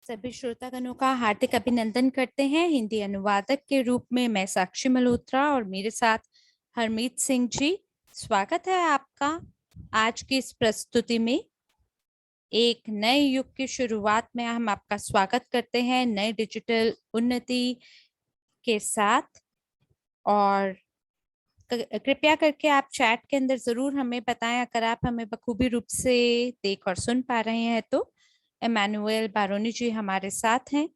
सभी श्रोतागणों का हार्दिक अभिनंदन करते हैं। हिंदी अनुवादक के रूप में मैं साक्षी मल्होत्रा और मेरे साथ हरमीत सिंह जी। स्वागत है आपका आज की इस प्रस्तुति में। एक नए युग की शुरुआत में हम आपका स्वागत करते हैं नए डिजिटल उन्नति के साथ। और कृपया करके आप चैट के अंदर जरूर हमें बताएं अगर आप हमें बखूबी रूप से देख और सुन पा रहे हैं तो। एमानुएल बारोनी जी हमारे साथ हैं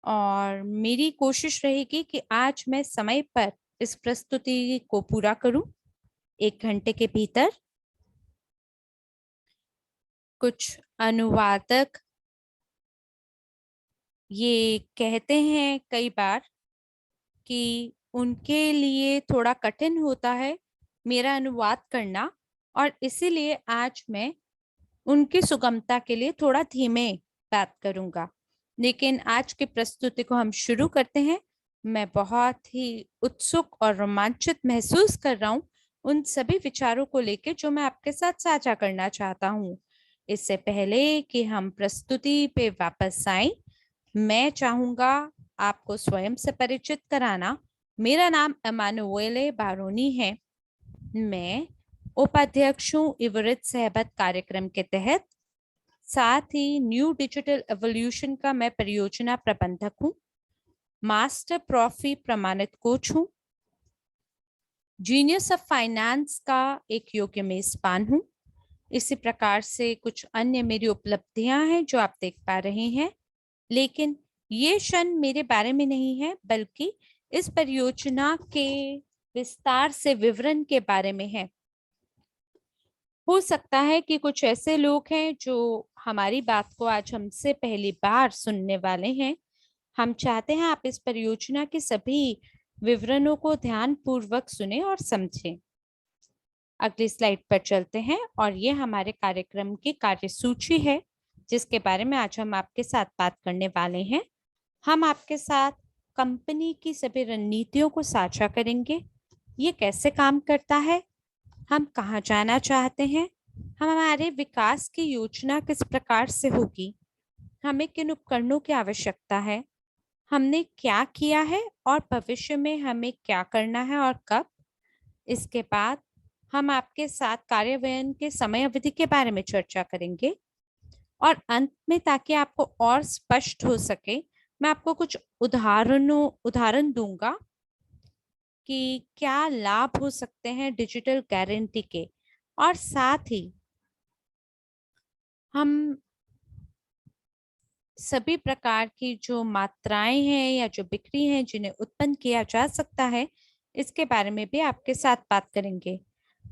और मेरी कोशिश रहेगी कि आज मैं समय पर इस प्रस्तुति को पूरा करूं 1 घंटे के भीतर। कुछ अनुवादक ये कहते हैं कई बार कि उनके लिए थोड़ा कठिन होता है मेरा अनुवाद करना, और इसीलिए आज मैं उनकी सुगमता के लिए थोड़ा धीमे बात करूंगा। लेकिन आज की प्रस्तुति को हम शुरू करते हैं। मैं बहुत ही उत्सुक और रोमांचित महसूस कर रहा हूं उन सभी विचारों को लेकर जो मैं आपके साथ साझा करना चाहता हूं। इससे पहले कि हम प्रस्तुति पे वापस आए, मैं चाहूंगा आपको स्वयं से परिचित कराना। मेरा नाम एमानुएले बारोनी है। मैं उपाध्यक्ष हूँ इवरित सहबत कार्यक्रम के तहत। साथ ही न्यू डिजिटल एवोल्यूशन का मैं परियोजना प्रबंधक हूँ, मास्टर प्रॉफी प्रमाणित कोच हूँ, जीनियस ऑफ फाइनेंस का एक योग्य मेजबान हूँ। इसी प्रकार से कुछ अन्य मेरी उपलब्धियां हैं जो आप देख पा रहे हैं। लेकिन ये क्षण मेरे बारे में नहीं है, बल्कि इस परियोजना के विस्तार से विवरण के बारे में है। हो सकता है कि कुछ ऐसे लोग हैं जो हमारी बात को आज हमसे पहली बार सुनने वाले हैं। हम चाहते हैं आप इस परियोजना के सभी विवरणों को ध्यान पूर्वक सुने और समझें। अगली स्लाइड पर चलते हैं और ये हमारे कार्यक्रम की कार्यसूची है जिसके बारे में आज हम आपके साथ बात करने वाले हैं। हम आपके साथ कंपनी की सभी रणनीतियों को साझा करेंगे। ये कैसे काम करता है, हम कहाँ जाना चाहते हैं, हमारे विकास की योजना किस प्रकार से होगी, हमें किन उपकरणों की आवश्यकता है, हमने क्या किया है और भविष्य में हमें क्या करना है और कब। इसके बाद हम आपके साथ कार्यान्वयन के समय अवधि के बारे में चर्चा करेंगे। और अंत में, ताकि आपको और स्पष्ट हो सके, मैं आपको कुछ उदाहरण दूंगा कि क्या लाभ हो सकते हैं डिजिटल गारंटी के। और साथ ही हम सभी प्रकार की जो मात्राएं हैं या जो बिक्री हैं जिन्हें उत्पन्न किया जा सकता है, इसके बारे में भी आपके साथ बात करेंगे।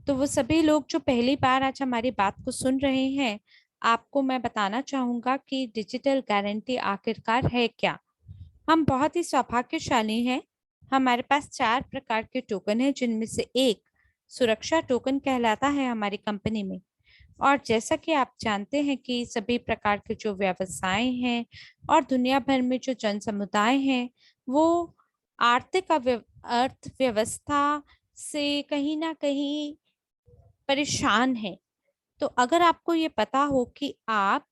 तो वो सभी लोग जो पहली बार आज हमारी बात को सुन रहे हैं, आपको मैं बताना चाहूंगा कि डिजिटल गारंटी आखिरकार है क्या। हम बहुत ही सौभाग्यशाली हैं। हमारे पास 4 प्रकार के टोकन हैं जिनमें से एक सुरक्षा टोकन कहलाता है हमारी कंपनी में। और जैसा कि आप जानते हैं कि सभी प्रकार के जो व्यवसाय हैं और दुनिया भर में जो जन समुदाय हैं, वो आर्थिक अर्थव्यवस्था से कहीं ना कहीं परेशान है। तो अगर आपको ये पता हो कि आप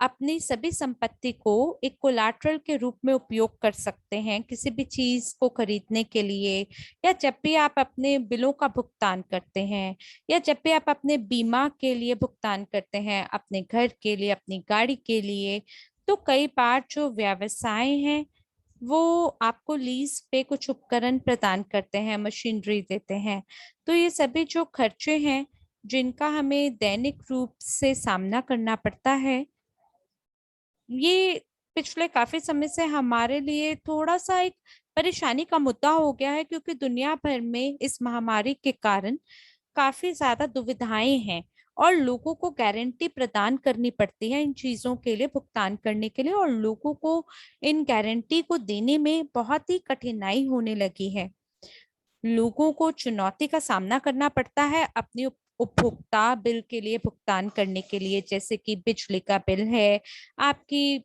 अपनी सभी संपत्ति को एक कोलैटरल के रूप में उपयोग कर सकते हैं किसी भी चीज को खरीदने के लिए, या जब भी आप अपने बिलों का भुगतान करते हैं, या जब भी आप अपने बीमा के लिए भुगतान करते हैं, अपने घर के लिए, अपनी गाड़ी के लिए, तो कई बार जो व्यवसाय हैं वो आपको लीज पे कुछ उपकरण प्रदान करते हैं, मशीनरी देते हैं। तो ये सभी जो खर्चे हैं जिनका हमें दैनिक रूप से सामना करना पड़ता है, ये पिछले काफी समय से हमारे लिए थोड़ा सा एक परेशानी का मुद्दा हो गया है, क्योंकि दुनिया भर में इस महामारी के कारण काफी ज्यादा दुविधाएं हैं और लोगों को गारंटी प्रदान करनी पड़ती है इन चीजों के लिए भुगतान करने के लिए, और लोगों को इन गारंटी को देने में बहुत ही कठिनाई होने लगी है। लोगों को चुनौती का सामना करना पड़ता है अपनी उपभोक्ता बिल के लिए भुगतान करने के लिए, जैसे कि बिजली का बिल है, आपकी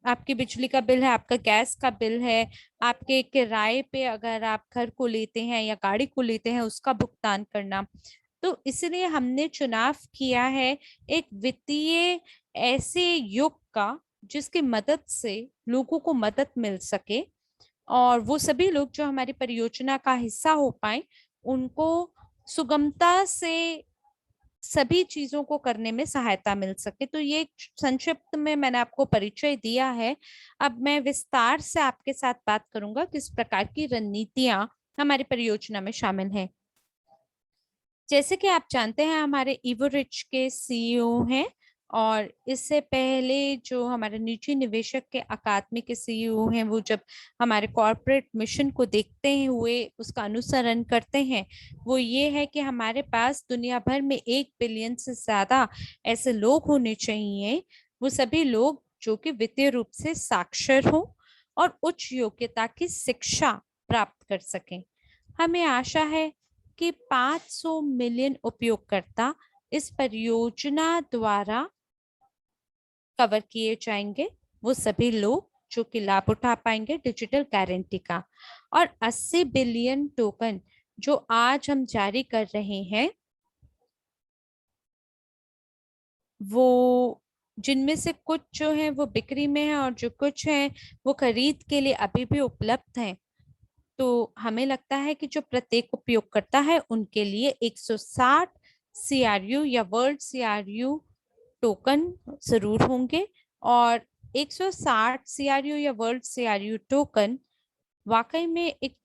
आपकी बिजली का बिल है, आपका गैस का बिल है, आपके किराए पे अगर आप घर को लेते हैं या गाड़ी को लेते हैं उसका भुगतान करना। तो इसलिए हमने चुनाव किया है एक वित्तीय ऐसे युग का जिसकी मदद से लोगों को मदद मिल सके और वो सभी लोग जो हमारी परियोजना का हिस्सा हो पाए, उनको सुगमता से सभी चीजों को करने में सहायता मिल सके। तो ये एक संक्षिप्त में मैंने आपको परिचय दिया है। अब मैं विस्तार से आपके साथ बात करूंगा किस प्रकार की रणनीतियां हमारी परियोजना में शामिल हैं। जैसे कि आप जानते हैं, हमारे इवोरिच के सीईओ हैं, और इससे पहले जो हमारे निजी निवेशक के अकादमी के सीईओ हैं, वो जब हमारे कॉर्पोरेट मिशन को देखते हुए उसका अनुसरण करते हैं, वो ये है कि हमारे पास दुनिया भर में 1 बिलियन से ज्यादा ऐसे लोग होने चाहिए, वो सभी लोग जो कि वित्तीय रूप से साक्षर हो और उच्च योग्यता की शिक्षा प्राप्त कर सकें। हमें आशा है कि 500 मिलियन उपयोगकर्ता इस परियोजना द्वारा कवर किए जाएंगे। वो सभी लोग जो कि लाभ उठा पाएंगे डिजिटल गारंटी का। और 80 बिलियन टोकन जो आज हम जारी कर रहे हैं, वो जिनमें से कुछ जो है वो बिक्री में है और जो कुछ है वो खरीद के लिए अभी भी उपलब्ध हैं। तो हमें लगता है कि जो प्रत्येक उपयोगकर्ता है उनके लिए 160 सीआरयू या वर्ल्ड सीआरयू टोकन जरूर होंगे। और 160 सीआरयू या वर्ल्ड सीआरयू टोकन वाकई में एक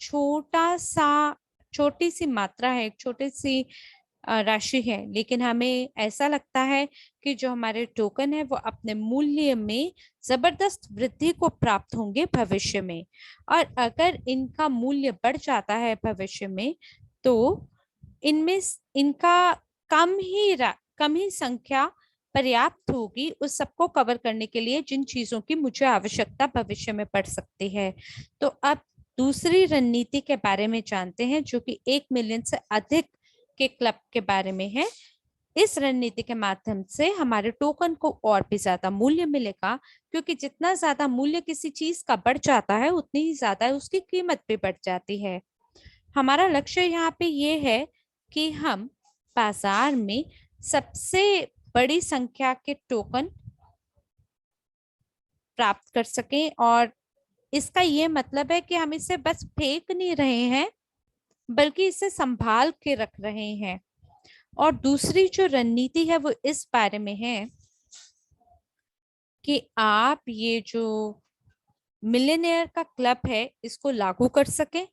छोटी सी मात्रा है, एक छोटी सी राशि है, लेकिन हमें ऐसा लगता है कि जो हमारे टोकन है वो अपने मूल्य में जबरदस्त वृद्धि को प्राप्त होंगे भविष्य में। और अगर इनका मूल्य बढ़ जाता है भविष्य में, तो इनमें इनका कम ही संख्या पर्याप्त होगी उस सबको कवर करने के लिए जिन चीजों की मुझे आवश्यकता भविष्य में पड़ सकती है। तो अब दूसरी रणनीति के बारे में जानते हैं, जो कि 1 मिलियन से अधिक के क्लब के बारे में है। इस रणनीति के माध्यम से हमारे टोकन को और भी ज्यादा मूल्य मिलेगा, क्योंकि जितना ज्यादा मूल्य किसी चीज का बढ़ जाता है उतनी ही ज्यादा उसकी कीमत भी बढ़ जाती है। हमारा लक्ष्य यहाँ पे ये है कि हम बाजार में सबसे बड़ी संख्या के टोकन प्राप्त कर सकें, और इसका ये मतलब है कि हम इसे बस फेंक नहीं रहे हैं, बल्कि इसे संभाल के रख रहे हैं। और दूसरी जो रणनीति है वो इस बारे में है कि आप ये जो मिलियनेयर का क्लब है इसको लागू कर सकें,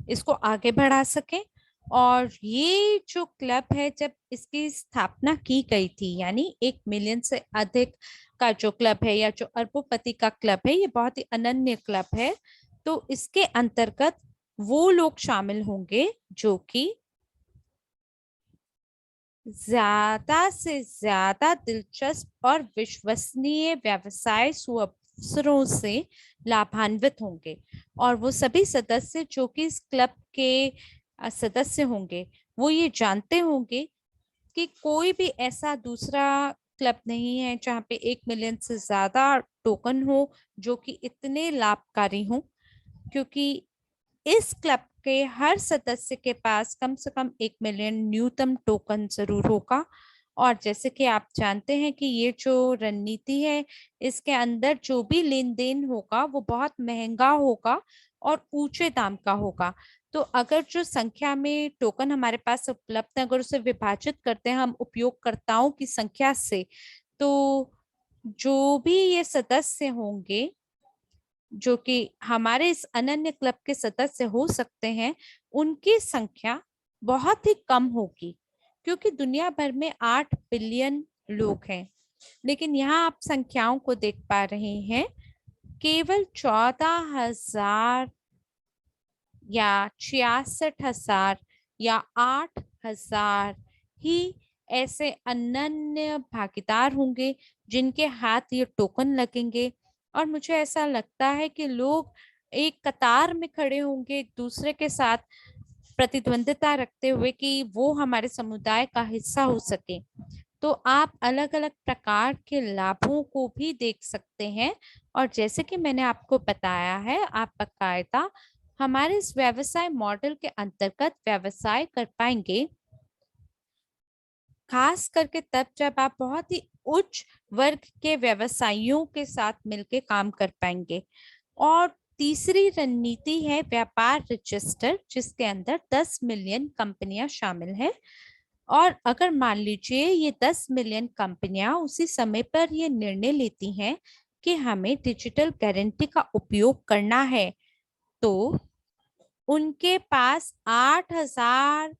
इसको आगे बढ़ा सकें। और ये जो क्लब है, जब इसकी स्थापना की गई थी, यानी 1 मिलियन से अधिक का जो क्लब है या जो अरबोपति का क्लब है, ये बहुत ही अनन्य क्लब है। तो इसके अंतर्गत वो लोग शामिल होंगे जो कि ज्यादा से ज्यादा दिलचस्प और विश्वसनीय व्यवसाय सुअवसरों से लाभान्वित होंगे। और वो सभी सदस्य जो कि इस क्लब के सदस्य होंगे, वो ये जानते होंगे कि कोई भी ऐसा दूसरा क्लब नहीं है जहाँ पे 1 मिलियन से ज्यादा टोकन हो जो कि इतने लाभकारी हो। क्योंकि इस क्लब के हर सदस्य के पास कम से कम 1 मिलियन न्यूनतम टोकन जरूर होगा। और जैसे कि आप जानते हैं कि ये जो रणनीति है, इसके अंदर जो भी लेन देन होगा वो बहुत महंगा होगा और ऊंचे दाम का होगा। तो अगर जो संख्या में टोकन हमारे पास उपलब्ध है, अगर उसे विभाजित करते हैं हम उपयोगकर्ताओं की संख्या से, तो जो भी ये सदस्य होंगे जो कि हमारे इस अनन्य क्लब के सदस्य हो सकते हैं, उनकी संख्या बहुत ही कम होगी। क्योंकि दुनिया भर में 8 बिलियन लोग हैं, लेकिन यहाँ आप संख्याओं को देख पा रहे हैं, केवल 14,000 या 66,000 या 8,000 ही ऐसे अनन्य भागीदार होंगे जिनके हाथ ये टोकन लगेंगे। और मुझे ऐसा लगता है कि लोग एक कतार में खड़े होंगे एक दूसरे के साथ, प्रतिद्वंदिता रखते हुए कि वो हमारे समुदाय का हिस्सा हो सके। तो आप अलग अलग प्रकार के लाभों को भी देख सकते हैं। और जैसे कि मैंने आपको बताया है, आप बकायदा हमारे इस व्यवसाय मॉडल के अंतर्गत व्यवसाय कर पाएंगे, खास करके तब जब आप बहुत ही उच्च वर्ग के व्यवसायियों के साथ मिलकर काम कर पाएंगे। और तीसरी रणनीति है व्यापार रजिस्टर, जिसके अंदर 10 मिलियन कंपनियां शामिल हैं। और अगर मान लीजिए ये 10 मिलियन कंपनियां उसी समय पर ये निर्णय लेती हैं कि हमें डिजिटल गारंटी का उपयोग करना है, तो उनके पास 8,000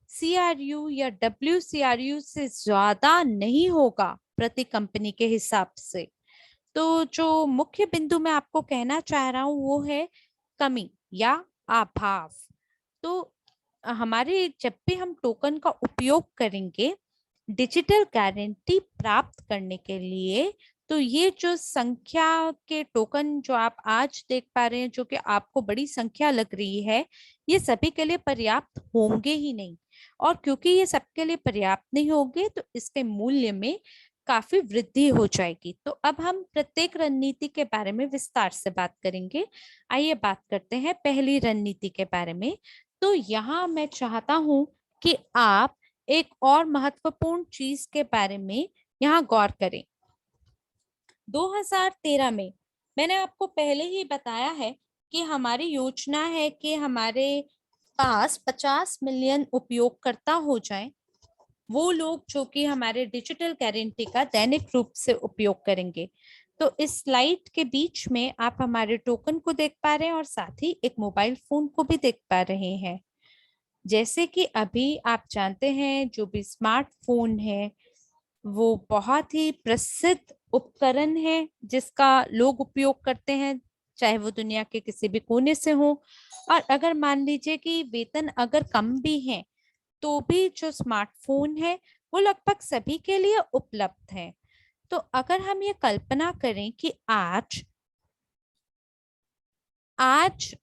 CRU या WCRU से ज्यादा नहीं होगा प्रति कंपनी के हिसाब से। तो जो मुख्य बिंदु मैं आपको कहना चाह रहा हूं वो है कमी या अभाव। तो हमारे जब भी हम टोकन का उपयोग करेंगे डिजिटल गारंटी प्राप्त करने के लिए, तो ये जो संख्या के टोकन जो आप आज देख पा रहे हैं, जो कि आपको बड़ी संख्या लग रही है, ये सभी के लिए पर्याप्त होंगे ही नहीं। और क्योंकि ये सबके लिए पर्याप्त नहीं होंगे तो इसके मूल्य में काफी वृद्धि हो जाएगी। तो अब हम प्रत्येक रणनीति के बारे में विस्तार से बात करेंगे। आइए बात करते हैं पहली रणनीति के बारे में। तो यहाँ मैं चाहता हूं कि आप एक और महत्वपूर्ण चीज के बारे में यहाँ गौर करें। 2013 में मैंने आपको पहले ही बताया है कि हमारी योजना है कि हमारे पास 50 मिलियन उपयोगकर्ता हो जाएं, वो लोग जो कि हमारे डिजिटल गारंटी का दैनिक रूप से उपयोग करेंगे। तो इस स्लाइड के बीच में आप हमारे टोकन को देख पा रहे हैं और साथ ही एक मोबाइल फोन को भी देख पा रहे हैं। जैसे कि अभी आप जानते हैं जो भी स्मार्टफोन है वो बहुत ही प्रसिद्ध उपकरण है जिसका लोग उपयोग करते हैं, चाहे वो दुनिया के किसी भी कोने से हो। और अगर मान लीजिए कि वेतन अगर कम भी है तो भी जो स्मार्टफोन है वो लगभग सभी के लिए उपलब्ध है। तो अगर हम ये कल्पना करें कि आज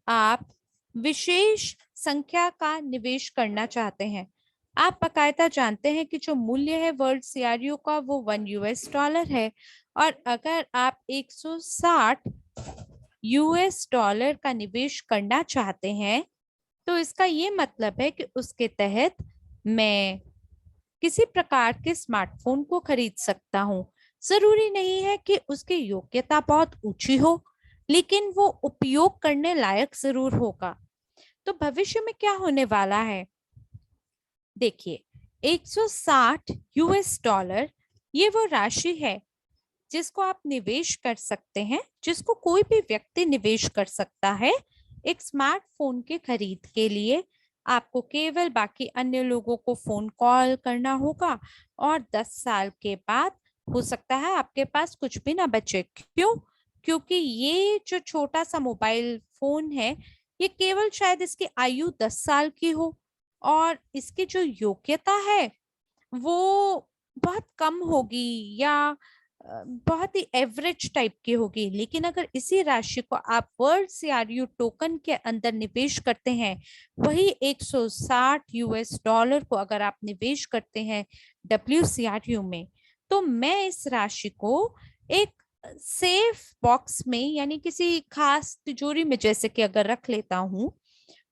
आप विशेष संख्या का निवेश करना चाहते हैं, आप बाकायदा जानते हैं कि जो मूल्य है वर्ल्ड सीआरयू का वो $1 है। और अगर आप 160 यूएस डॉलर का निवेश करना चाहते हैं तो इसका ये मतलब है कि उसके तहत मैं किसी प्रकार के स्मार्टफोन को खरीद सकता हूँ। जरूरी नहीं है कि उसकी योग्यता बहुत ऊंची हो, लेकिन वो उपयोग करने लायक जरूर होगा। तो भविष्य में क्या होने वाला है, देखिए, 160 यूएस डॉलर ये वो राशि है जिसको आप निवेश कर सकते हैं, जिसको कोई भी व्यक्ति निवेश कर सकता है एक स्मार्टफोन के खरीद के लिए। आपको केवल बाकी अन्य लोगों को फोन कॉल करना होगा और 10 साल के बाद हो सकता है आपके पास कुछ भी ना बचे। क्यों? क्योंकि ये जो छोटा सा मोबाइल फोन है ये केवल शायद इसकी आयु 10 साल की हो और इसकी जो योग्यता है वो बहुत कम होगी या बहुत ही एवरेज टाइप की होगी। लेकिन अगर इसी राशि को आप वर्ल्ड सीआरयू टोकन के अंदर निवेश करते हैं, वही 160 यूएस डॉलर को अगर आप निवेश करते हैं WCRU में, तो मैं इस राशि को एक सेफ बॉक्स में यानी किसी खास तिजोरी में जैसे कि अगर रख लेता हूं,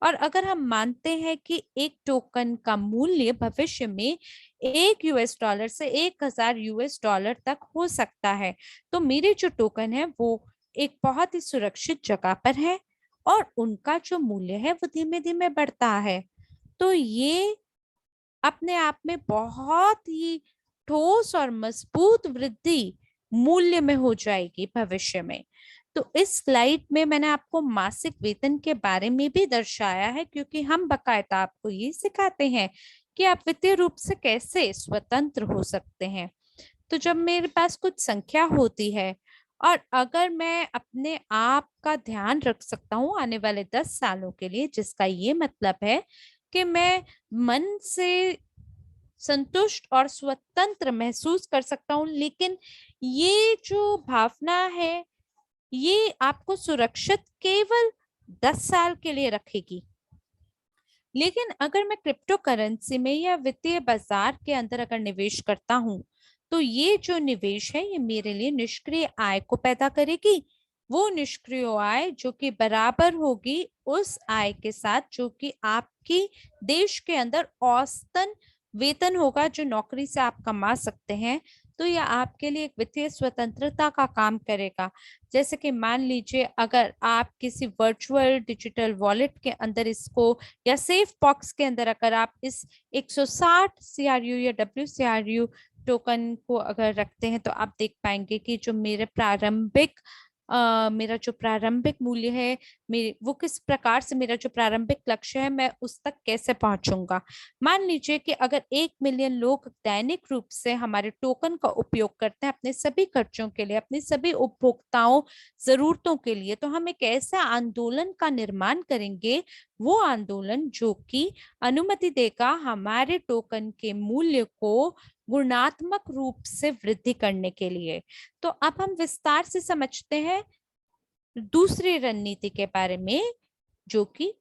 और अगर हम मानते हैं कि एक टोकन का मूल्य भविष्य में 1 US डॉलर से 1,000 US डॉलर तक हो सकता है, तो मेरे जो टोकन है वो एक बहुत ही सुरक्षित जगह पर है और उनका जो मूल्य है वो धीमे धीमे बढ़ता है। तो ये अपने आप में बहुत ही ठोस और मजबूत वृद्धि मूल्य में हो जाएगी भविष्य में। तो इस स्लाइड में मैंने आपको मासिक वेतन के बारे में भी दर्शाया है, क्योंकि हम बकायदा आपको ये सिखाते हैं कि आप वित्तीय रूप से कैसे स्वतंत्र हो सकते हैं। तो जब मेरे पास कुछ संख्या होती है और अगर मैं अपने आप का ध्यान रख सकता हूँ आने वाले 10 सालों के लिए, जिसका ये मतलब है कि मैं मन से संतुष्ट और स्वतंत्र महसूस कर सकता हूँ, लेकिन ये जो भावना है ये आपको सुरक्षित केवल 10 साल के लिए रखेगी। लेकिन अगर मैं क्रिप्टो करेंसी में या वित्तीय बाजार के अंदर अगर निवेश करता हूं, तो ये जो निवेश है ये मेरे लिए निष्क्रिय आय को पैदा करेगी। वो निष्क्रिय आय जो कि बराबर होगी उस आय के साथ जो कि आपकी देश के अंदर औसतन वेतन होगा जो नौकरी से आप कमा सकते हैं। तो यह आपके लिए एक वित्तीय स्वतंत्रता का काम करेगा। जैसे कि मान लीजिए अगर आप किसी वर्चुअल डिजिटल वॉलेट के अंदर इसको या सेफ बॉक्स के अंदर अगर आप इस 160 CRU या WCRU टोकन को अगर रखते हैं तो आप देख पाएंगे कि जो मेरा जो प्रारंभिक मूल्य है, मेरे वो किस प्रकार से मेरा जो प्रारंभिक लक्ष्य है मैं उस तक कैसे पहुंचूंगा। मान लीजिए कि अगर 1 मिलियन लोग दैनिक रूप से हमारे टोकन का उपयोग करते हैं अपने सभी खर्चों के लिए, अपनी सभी उपभोक्ताओं जरूरतों के लिए, तो हम एक ऐसे आंदोलन का निर्माण करेंगे, वो आंदोलन जो कि अनुमति देगा हमारे टोकन के मूल्य को गुणात्मक रूप से वृद्धि करने के लिए। तो अब हम विस्तार से समझते हैं दूसरी रणनीति के बारे में, जो कि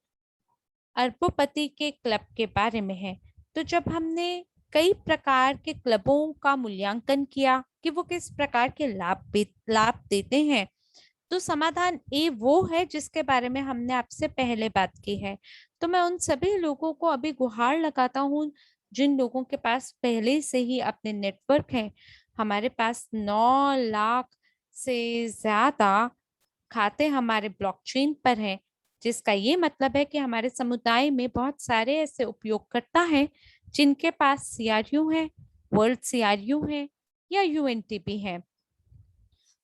अरबोपति के क्लब के बारे में है। तो जब हमने कई प्रकार के क्लबों का मूल्यांकन किया कि वो किस प्रकार के लाभ देते हैं, तो समाधान ए वो है जिसके बारे में हमने आपसे पहले बात की है। तो मैं उन सभी लोगों को अभी गुहार लगाता हूँ जिन लोगों के पास पहले से ही अपने नेटवर्क हैं। हमारे पास 9 लाख से ज्यादा खाते हमारे ब्लॉकचेन पर हैं, जिसका ये मतलब है कि हमारे समुदाय में बहुत सारे ऐसे उपयोगकर्ता हैं जिनके पास CRU है, वर्ल्ड CRU है या UNTP है।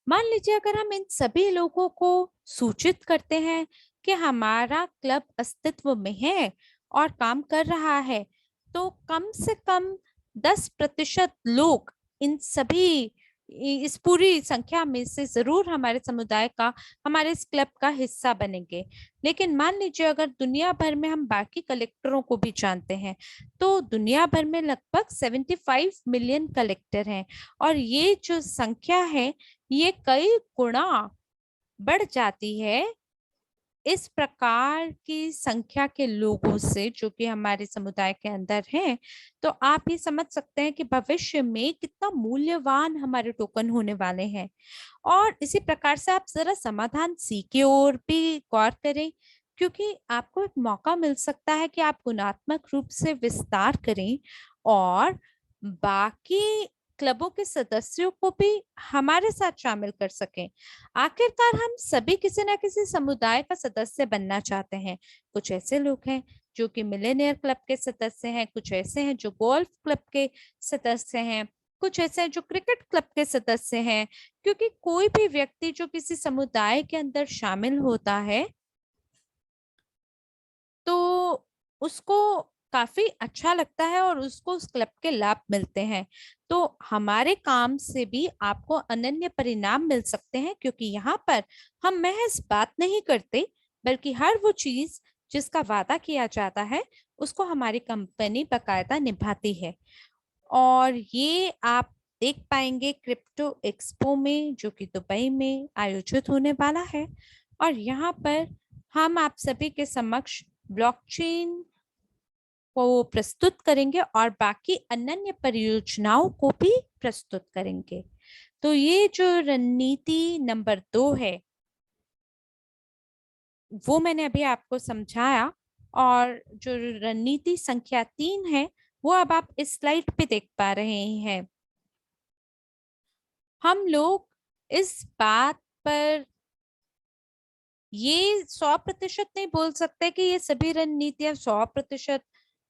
मान लीजिए अगर हम इन सभी लोगों को सूचित करते हैं कि हमारा क्लब अस्तित्व में है और काम कर रहा है, तो कम से कम 10% लोग इन सभी इस पूरी संख्या में से जरूर हमारे समुदाय का, हमारे इस क्लब का हिस्सा बनेंगे। लेकिन मान लीजिए अगर दुनिया भर में हम बाकी कलेक्टरों को भी जानते हैं, तो दुनिया भर में लगभग 75 मिलियन कलेक्टर हैं और ये जो संख्या है ये कई गुना बढ़ जाती है इस प्रकार की संख्या के लोगों से जो कि हमारे समुदाय के अंदर हैं। तो आप ये समझ सकते हैं कि भविष्य में कितना मूल्यवान हमारे टोकन होने वाले हैं। और इसी प्रकार से आप जरा समाधान सी की ओर भी गौर करें, क्योंकि आपको एक मौका मिल सकता है कि आप गुणात्मक रूप से विस्तार करें और बाकी क्लबों के सदस्यों को भी हमारे साथ शामिल कर सकें। आखिरकार हम सभी किसी न किसी समुदाय का सदस्य बनना चाहते हैं। कुछ ऐसे लोग हैं जो कि मिलेनियर क्लब के सदस्य हैं, कुछ ऐसे हैं जो गोल्फ क्लब के सदस्य हैं, कुछ ऐसे हैं जो क्रिकेट क्लब के सदस्य हैं। क्योंकि कोई भी व्यक्ति जो किसी समुदाय के अंदर शामिल होता है तो उसको काफी अच्छा लगता है और उसको उस क्लब के लाभ मिलते हैं। तो हमारे काम से भी आपको अनन्य परिणाम मिल सकते हैं, क्योंकि यहाँ पर हम महज बात नहीं करते बल्कि हर वो चीज जिसका वादा किया जाता है उसको हमारी कंपनी बकायदा निभाती है। और ये आप देख पाएंगे क्रिप्टो एक्सपो में, जो कि दुबई में आयोजित होने वाला है। और यहाँ पर हम आप सभी के समक्ष ब्लॉकचेन को प्रस्तुत करेंगे और बाकी अनन्य परियोजनाओं को भी प्रस्तुत करेंगे। तो ये जो रणनीति नंबर 2 है वो मैंने अभी आपको समझाया, और जो रणनीति संख्या 3 है वो अब आप इस स्लाइड पे देख पा रहे हैं। हम लोग इस बात पर ये 100% नहीं बोल सकते कि ये सभी रणनीतियां 100%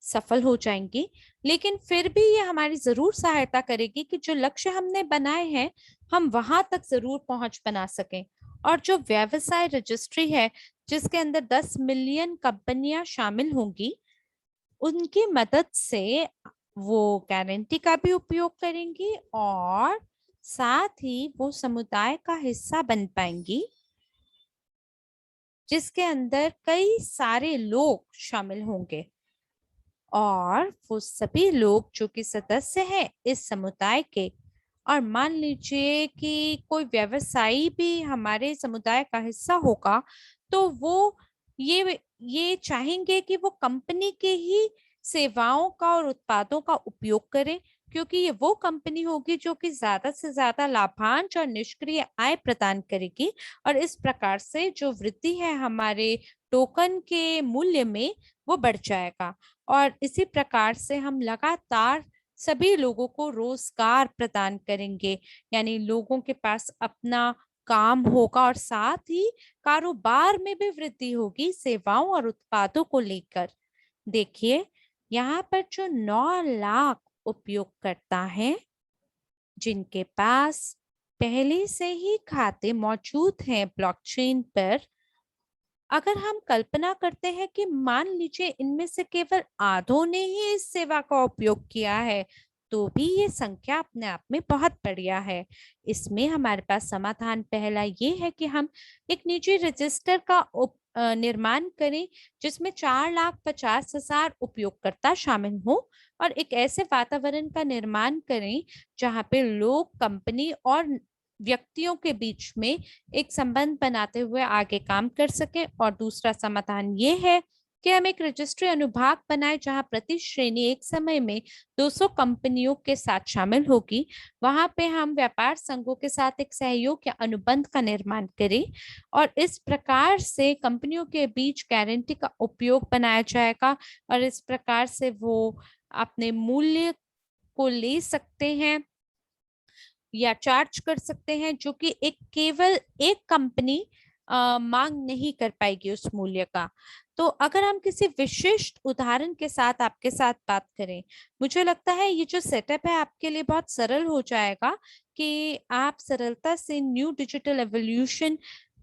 सफल हो जाएंगी, लेकिन फिर भी ये हमारी जरूर सहायता करेगी कि जो लक्ष्य हमने बनाए हैं हम वहां तक जरूर पहुंच बना सकें। और जो व्यवसाय रजिस्ट्री है जिसके अंदर 10 मिलियन कंपनियां शामिल होंगी, उनकी मदद से वो गारंटी का भी उपयोग करेंगी और साथ ही वो समुदाय का हिस्सा बन पाएंगी जिसके अंदर कई सारे लोग शामिल होंगे। और वो सभी लोग जो कि सदस्य हैं इस समुदाय के, और मान लीजिए कि कोई व्यवसायी भी हमारे समुदाय का हिस्सा होगा, तो वो ये चाहेंगे कि वो कंपनी के ही सेवाओं का और उत्पादों का उपयोग करें, क्योंकि ये वो कंपनी होगी जो कि ज्यादा से ज्यादा लाभांश और निष्क्रिय आय प्रदान करेगी। और इस प्रकार से जो वृद्धि है हमारे टोकन के मूल्य में वो बढ़ जाएगा। और इसी प्रकार से हम लगातार सभी लोगों को रोजगार प्रदान करेंगे, यानी लोगों के पास अपना काम होगा और साथ ही कारोबार में भी वृद्धि होगी सेवाओं और उत्पादों को लेकर। देखिए, यहाँ पर जो 9 लाख उपयोगकर्ता हैं जिनके पास पहले से ही खाते मौजूद हैं ब्लॉकचेन पर, अगर हम कल्पना करते हैं कि मान लीजिए इनमें से केवल आधों ने ही इस सेवा का उपयोग किया है, तो भी ये संख्या अपने आप में बहुत बढ़िया है। इसमें हमारे पास समाधान पहला ये है कि हम एक निजी रजिस्टर का निर्माण करें जिसमें 4,50,000 उपयोगकर्ता शामिल हो, और एक ऐसे वातावरण का निर्माण करें जहाँ पे लोग, कंपनी और व्यक्तियों के बीच में एक संबंध बनाते हुए आगे काम कर सके। और दूसरा समाधान ये है कि हम एक रजिस्ट्री अनुभाग बनाए जहां प्रति श्रेणी एक समय में 200 कंपनियों के साथ शामिल होगी। वहां पे हम व्यापार संघों के साथ एक सहयोग या अनुबंध का निर्माण करें, और इस प्रकार से कंपनियों के बीच गारंटी का उपयोग बनाया जाएगा, और इस प्रकार से वो अपने मूल्य को ले सकते हैं या चार्ज कर सकते हैं, जो कि एक केवल एक कंपनी मांग नहीं कर पाएगी उस मूल्य का। तो अगर हम किसी विशिष्ट उदाहरण के साथ आपके साथ बात करें, मुझे लगता है ये जो सेटअप है आपके लिए बहुत सरल हो जाएगा कि आप सरलता से न्यू डिजिटल एवोल्यूशन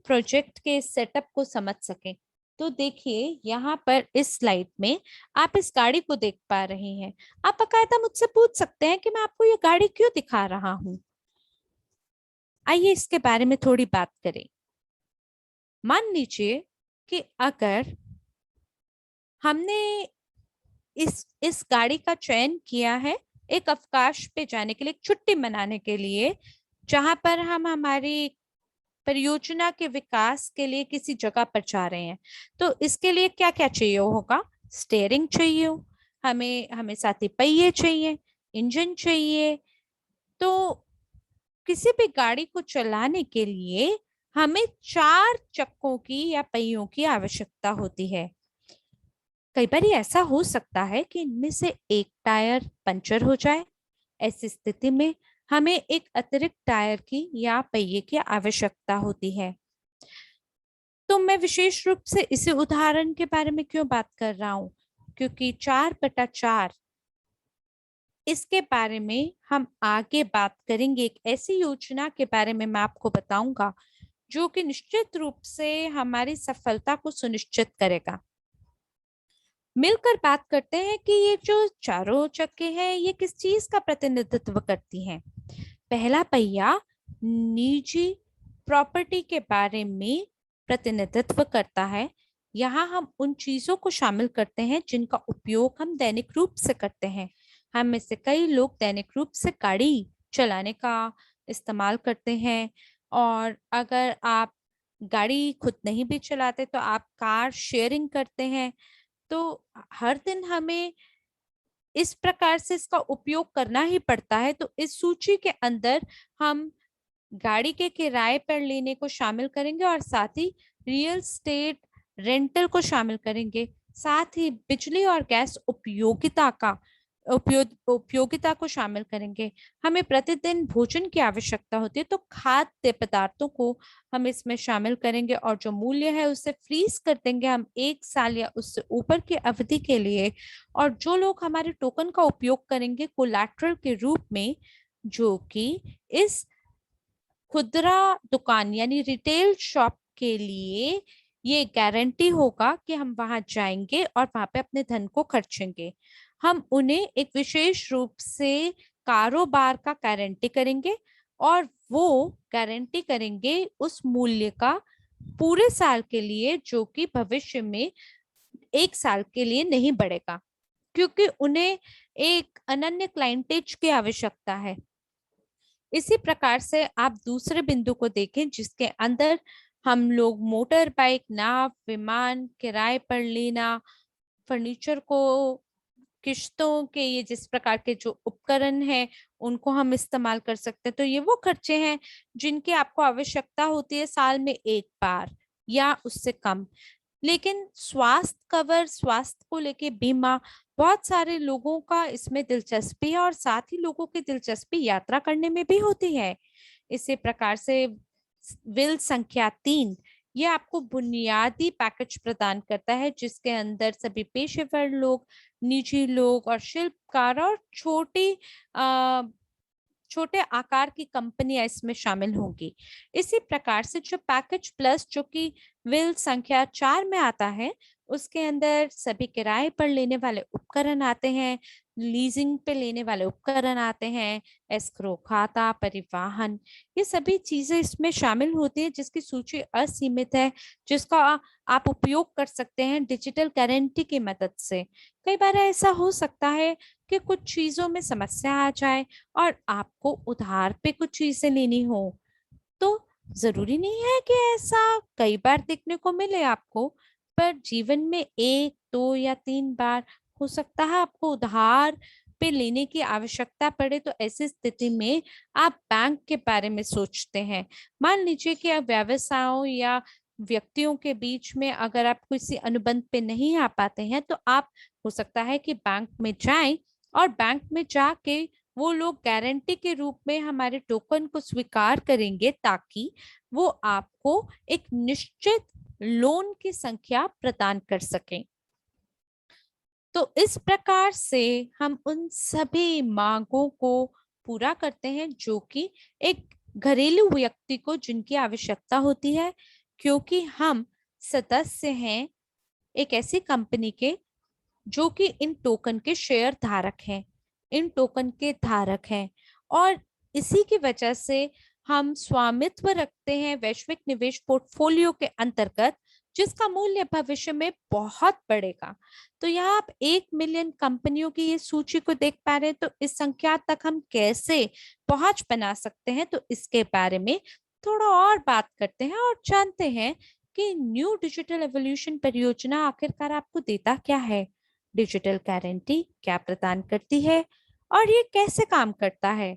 प्रोजेक्ट के सेटअप को समझ सकें। तो देखिए, यहाँ पर इस स्लाइड में आप इस गाड़ी को देख पा रहे हैं। आप बाकायदा मुझसे पूछ सकते हैं कि मैं आपको ये गाड़ी क्यों दिखा रहा हूँ। आइए इसके बारे में थोड़ी बात करें। मान लीजिए कि अगर हमने इस गाड़ी का चयन किया है एक अवकाश पे जाने के लिए, एक छुट्टी मनाने के लिए, जहां पर हम हमारी परियोजना के विकास के लिए किसी जगह पर जा रहे हैं, तो इसके लिए क्या क्या चाहिए होगा? स्टेयरिंग चाहिए, हमें हमें साथ ही पहिए चाहिए, इंजन चाहिए। तो किसी भी गाड़ी को चलाने के लिए हमें 4 चक्कों की या पहियों की आवश्यकता होती है। कई बार ऐसा हो सकता है कि इनमें से एक टायर पंचर हो जाए। ऐसी स्थिति में हमें एक अतिरिक्त टायर की या पहिए की आवश्यकता होती है। तो मैं विशेष रूप से इसी उदाहरण के बारे में क्यों बात कर रहा हूँ, क्योंकि 4/4 इसके बारे में हम आगे बात करेंगे। एक ऐसी योजना के बारे में मैं आपको बताऊंगा जो कि निश्चित रूप से हमारी सफलता को सुनिश्चित करेगा। मिलकर बात करते हैं कि ये जो चारों चक्के हैं ये किस चीज का प्रतिनिधित्व करती हैं। पहला पहिया निजी प्रॉपर्टी के बारे में प्रतिनिधित्व करता है। यहाँ हम उन चीजों को शामिल करते हैं जिनका उपयोग हम दैनिक रूप से करते हैं। हम में से कई लोग दैनिक रूप से गाड़ी चलाने का इस्तेमाल करते हैं, और अगर आप गाड़ी खुद नहीं भी चलाते तो आप कार शेयरिंग करते हैं। तो हर दिन हमें इस प्रकार से इसका उपयोग करना ही पड़ता है। तो इस सूची के अंदर हम गाड़ी के किराए पर लेने को शामिल करेंगे, और साथ ही रियल स्टेट रेंटल को शामिल करेंगे। साथ ही बिजली और गैस उपयोगिता को शामिल करेंगे। हमें प्रतिदिन भोजन की आवश्यकता होती है, तो खाद्य पदार्थों को हम इसमें शामिल करेंगे, और जो मूल्य है उसे फ्रीज कर देंगे हम 1 साल या उससे ऊपर की अवधि के लिए। और जो लोग हमारे टोकन का उपयोग करेंगे कोलैटरल के रूप में, जो कि इस खुदरा दुकान यानी रिटेल शॉप के लिए ये गारंटी होगा कि हम वहां जाएंगे और वहां पे अपने धन को खर्चेंगे। हम उन्हें एक विशेष रूप से कारोबार का गारंटी करेंगे, और वो गारंटी करेंगे उस मूल्य का पूरे साल के लिए, जो कि भविष्य में 1 साल के लिए नहीं बढ़ेगा, क्योंकि उन्हें एक अनन्य क्लाइंटेज की आवश्यकता है। इसी प्रकार से आप दूसरे बिंदु को देखें जिसके अंदर हम लोग मोटर बाइक, नाव, विमान किराए पर लेना, फर्नीचर को किश्तों के, ये जिस प्रकार के जो उपकरण हैं उनको हम इस्तेमाल कर सकते हैं। तो ये वो खर्चे हैं जिनकी आपको आवश्यकता होती है साल में एक बार या उससे कम। लेकिन स्वास्थ्य कवर, स्वास्थ्य को लेके बीमा, बहुत सारे लोगों का इसमें दिलचस्पी है और साथ ही लोगों की दिलचस्पी यात्रा करने में भी होती है। इसी प्रकार से विल संख्या 3, ये आपको बुनियादी पैकेज प्रदान करता है जिसके अंदर सभी पेशेवर लोग, निजी लोग और शिल्पकार और छोटे आकार की कंपनियां इसमें शामिल होंगी। इसी प्रकार से जो पैकेज प्लस जो कि विल संख्या 4 में आता है, उसके अंदर सभी किराए पर लेने वाले उपकरण आते हैं, लीजिंग पे लेने वाले उपकरण आते हैं, एस्क्रो खाता, परिवहन, ये सभी चीजें इसमें शामिल होती है जिसकी सूची असीमित है, जिसका आप उपयोग कर सकते हैं डिजिटल गारंटी की मदद से। कई बार ऐसा हो सकता है कि कुछ चीजों में समस्या आ जाए और आपको उधार पे कुछ चीजें लेनी हो, तो जरूरी नहीं है कि ऐसा कई बार देखने को मिले आपको, पर जीवन में 1, 2 या 3 बार हो सकता है आपको उधार पे लेने की आवश्यकता पड़े। तो ऐसी स्थिति में आप बैंक के बारे में सोचते हैं। मान लीजिए कि आप व्यवसायों या व्यक्तियों के बीच में अगर आप किसी अनुबंध पे नहीं आ पाते हैं, तो आप हो सकता है कि बैंक में जाएं और बैंक में जाके वो लोग गारंटी के रूप में हमारे टोकन को स्वीकार करेंगे ताकि वो आपको एक निश्चित लोन की संख्या प्रदान कर सकें। तो इस प्रकार से हम उन सभी मांगों को पूरा करते हैं जो कि एक घरेलू व्यक्ति को जिनकी आवश्यकता होती है, क्योंकि हम सदस्य हैं एक ऐसी कंपनी के जो कि इन टोकन के शेयर धारक हैं, इन टोकन के धारक हैं। और इसी की वजह से हम स्वामित्व रखते हैं वैश्विक निवेश पोर्टफोलियो के अंतर्गत, जिसका मूल्य भविष्य में बहुत बढ़ेगा। तो यहाँ आप 1 मिलियन कंपनियों की ये सूची को देख पा रहे हैं, तो इस संख्या तक हम कैसे पहुंच बना सकते हैं, तो इसके बारे में थोड़ा और बात करते हैं और जानते हैं कि न्यू डिजिटल एवोल्यूशन परियोजना आखिरकार आपको देता क्या है, डिजिटल गारंटी क्या प्रदान करती है और ये कैसे काम करता है।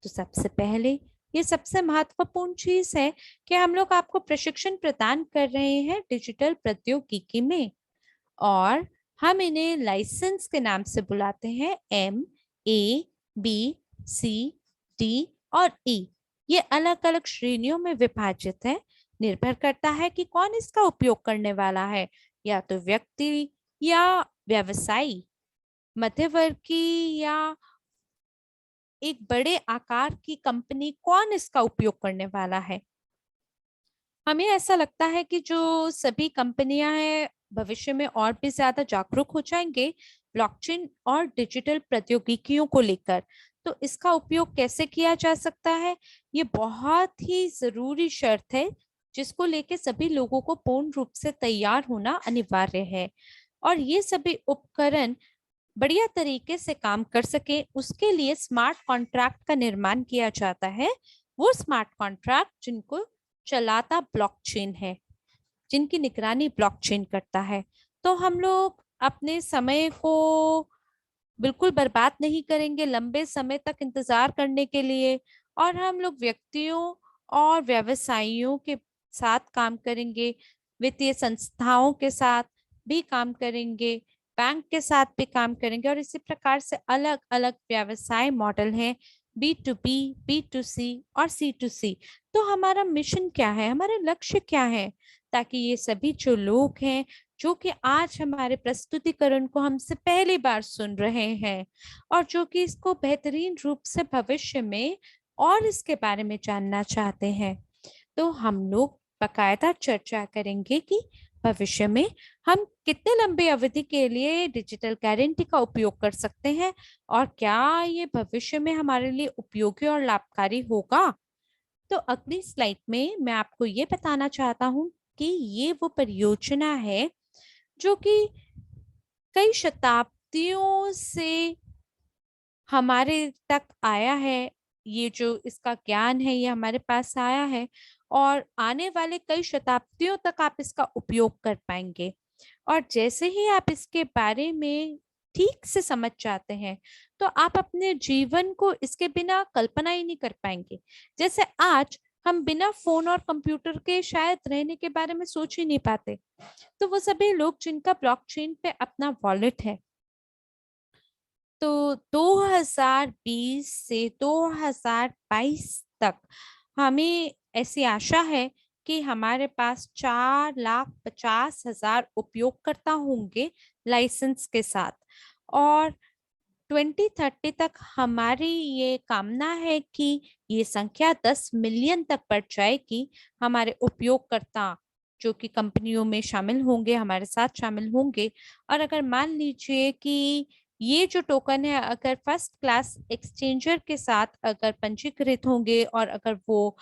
तो सबसे पहले ये सबसे महत्वपूर्ण चीज है कि हम लोग आपको प्रशिक्षण प्रदान कर रहे हैं डिजिटल प्रौद्योगिकी में, और हम इन्हें लाइसेंस के नाम से बुलाते हैं, M, A, B, C, D और E। ये अलग अलग श्रेणियों में विभाजित है, निर्भर करता है कि कौन इसका उपयोग करने वाला है, या तो व्यक्ति या व्यवसायी, मध्यवर्गी या एक बड़े आकार की कंपनी, कौन इसका उपयोग करने वाला है। हमें ऐसा लगता है कि जो सभी कंपनियां हैं भविष्य में और भी ज्यादा जागरूक हो जाएंगे ब्लॉकचेन और डिजिटल प्रौद्योगिकियों को लेकर। तो इसका उपयोग कैसे किया जा सकता है, ये बहुत ही जरूरी शर्त है जिसको लेके सभी लोगों को पूर्ण रूप से तैयार होना अनिवार्य है। और ये सभी उपकरण बढ़िया तरीके से काम कर सके उसके लिए स्मार्ट कॉन्ट्रैक्ट का निर्माण किया जाता है। वो स्मार्ट कॉन्ट्रैक्ट जिनको चलाता ब्लॉकचेन है, जिनकी निगरानी ब्लॉकचेन करता है। तो हम लोग अपने समय को बिल्कुल बर्बाद नहीं करेंगे लंबे समय तक इंतजार करने के लिए, और हम लोग व्यक्तियों और व्यवसायियों के साथ काम करेंगे, वित्तीय संस्थाओं के साथ भी काम करेंगे, बैंक के साथ भी काम करेंगे, और इसी प्रकार से अलग अलग व्यवसाय मॉडल हैं, B2B, B2C और C2C। तो हमारा मिशन क्या है, हमारे लक्ष्य क्या है, ताकि ये सभी जो लोग हैं जो कि आज हमारे प्रस्तुतिकरण को हमसे पहली बार सुन रहे हैं और जो कि इसको बेहतरीन रूप से भविष्य में और इसके बारे में जानना चाहते हैं, तो हम लोग बकायदा चर्चा करेंगे कि भविष्य में हम कितने लंबे अवधि के लिए डिजिटल गारंटी का उपयोग कर सकते हैं और क्या ये भविष्य में हमारे लिए उपयोगी और लाभकारी होगा। तो अगली स्लाइड में मैं आपको ये बताना चाहता हूँ कि ये वो परियोजना है जो कि कई शताब्दियों से हमारे तक आया है। ये जो इसका ज्ञान है ये हमारे पास आया है और आने वाले कई शताब्दियों तक आप इसका उपयोग कर पाएंगे। और जैसे ही आप इसके बारे में ठीक से समझ जाते हैं तो आप अपने जीवन को इसके बिना कल्पना ही नहीं कर पाएंगे। जैसे आज हम बिना फोन और कंप्यूटर के शायद रहने के बारे में सोच ही नहीं पाते, तो वो सभी लोग जिनका ब्लॉकचेन पे अपना वॉलेट है, तो 2020 से 2022 तक हमें ऐसी आशा है कि हमारे पास 4,50,000 उपयोगकर्ता होंगे लाइसेंस के साथ। और 2030 तक हमारी ये कामना है कि ये संख्या 10 मिलियन तक बढ़ जाएगी। हमारे उपयोगकर्ता जो कि कंपनियों में शामिल होंगे, हमारे साथ शामिल होंगे। और अगर मान लीजिए कि ये जो टोकन है अगर फर्स्ट क्लास एक्सचेंजर के साथ अगर पंजीकृत होंगे और अगर वो